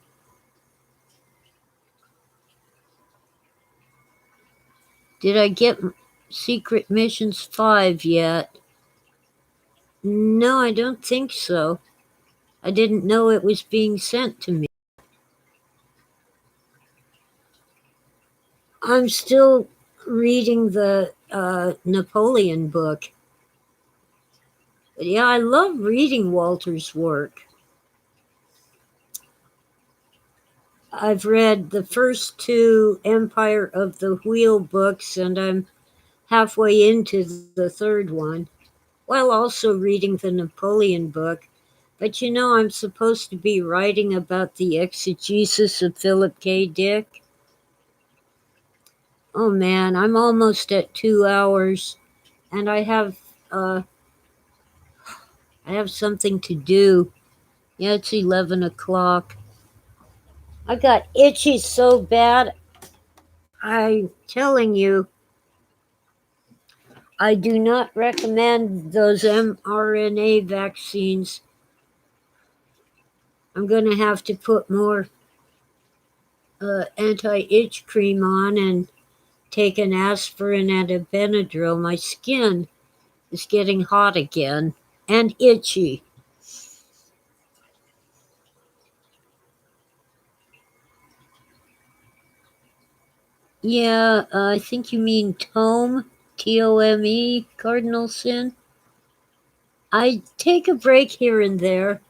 Did I get Secret Missions 5 yet? No, I don't think so. I didn't know it was being sent to me. I'm still reading the Napoleon book. But yeah, I love reading Walter's work. I've read the first 2 Empire of the Wheel books, and I'm halfway into the 3rd one, while also reading the Napoleon book. But I'm supposed to be writing about the exegesis of Philip K. Dick. Oh man, I'm almost at 2 hours, and I have something to do. Yeah, it's 11 o'clock. I got itchy so bad. I'm telling you, I do not recommend those mRNA vaccines. I'm going to have to put more anti-itch cream on and take an aspirin and a Benadryl. My skin is getting hot again and itchy. Yeah, I think you mean Tome, Tome, Cardinal Sin. I take a break here and there,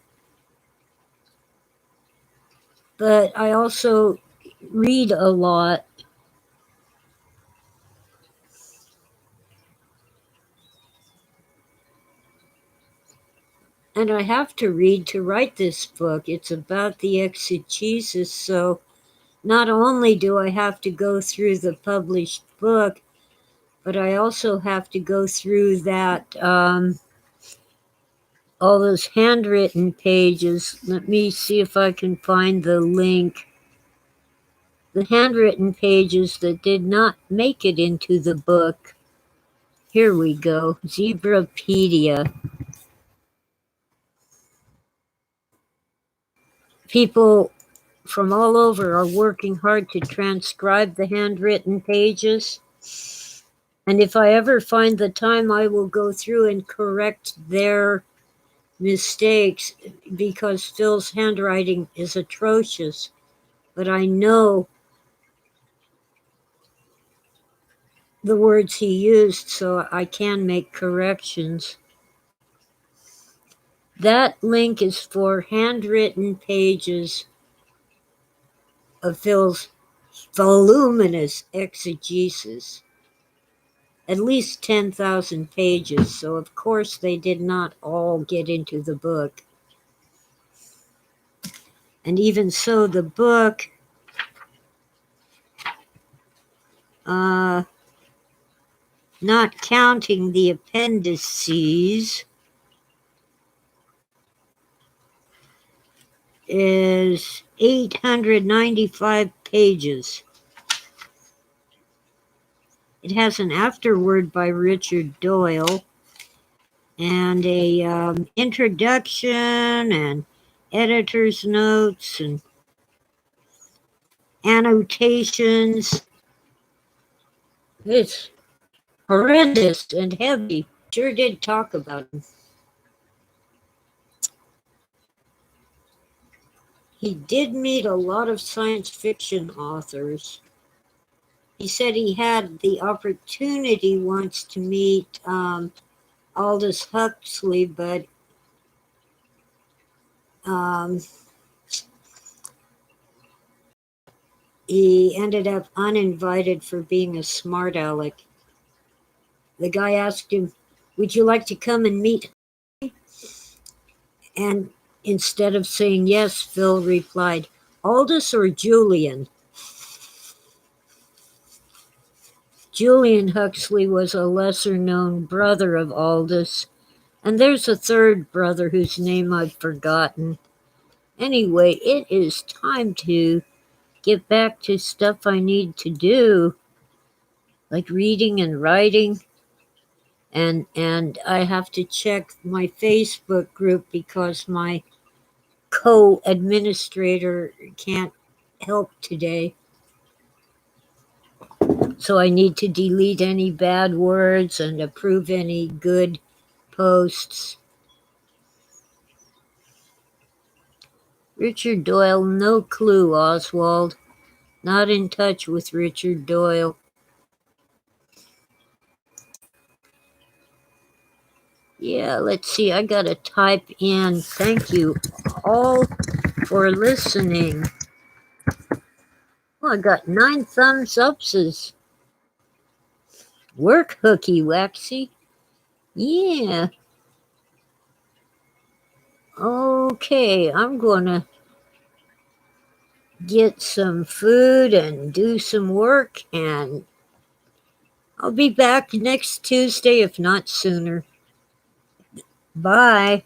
but I also read a lot. And I have to read to write this book. It's about the exegesis, so not only do I have to go through the published book, but I also have to go through that, all those handwritten pages. Let me see if I can find the link. The handwritten pages that did not make it into the book. Here we go. Zebrapedia. People from all over are working hard to transcribe the handwritten pages. And if I ever find the time, I will go through and correct their mistakes, because Phil's handwriting is atrocious. But I know the words he used, so I can make corrections. That link is for handwritten pages of Phil's voluminous exegesis. At least 10,000 pages, so of course they did not all get into the book. And even so, the book, not counting the appendices, is 895 pages. It has an afterword by Richard Doyle, and a introduction and editor's notes and annotations. It's horrendous and heavy. Sure did talk about him. He did meet a lot of science fiction authors. He said he had the opportunity once to meet Aldous Huxley, but he ended up uninvited for being a smart aleck. The guy asked him, "Would you like to come and meet?" And instead of saying yes, Phil replied, "Aldous or Julian?" Julian Huxley was a lesser-known brother of Aldous, and there's a third brother whose name I've forgotten. Anyway, it is time to get back to stuff I need to do, like reading and writing, and I have to check my Facebook group because my co-administrator can't help today. So I need to delete any bad words and approve any good posts. Richard Doyle, no clue, Oswald. Not in touch with Richard Doyle. Yeah, let's see. I gotta type in. Thank you all for listening. Oh, I got 9 thumbs ups. Work hooky waxy. Yeah. Okay, I'm gonna get some food and do some work and I'll be back next Tuesday, if not sooner. Bye.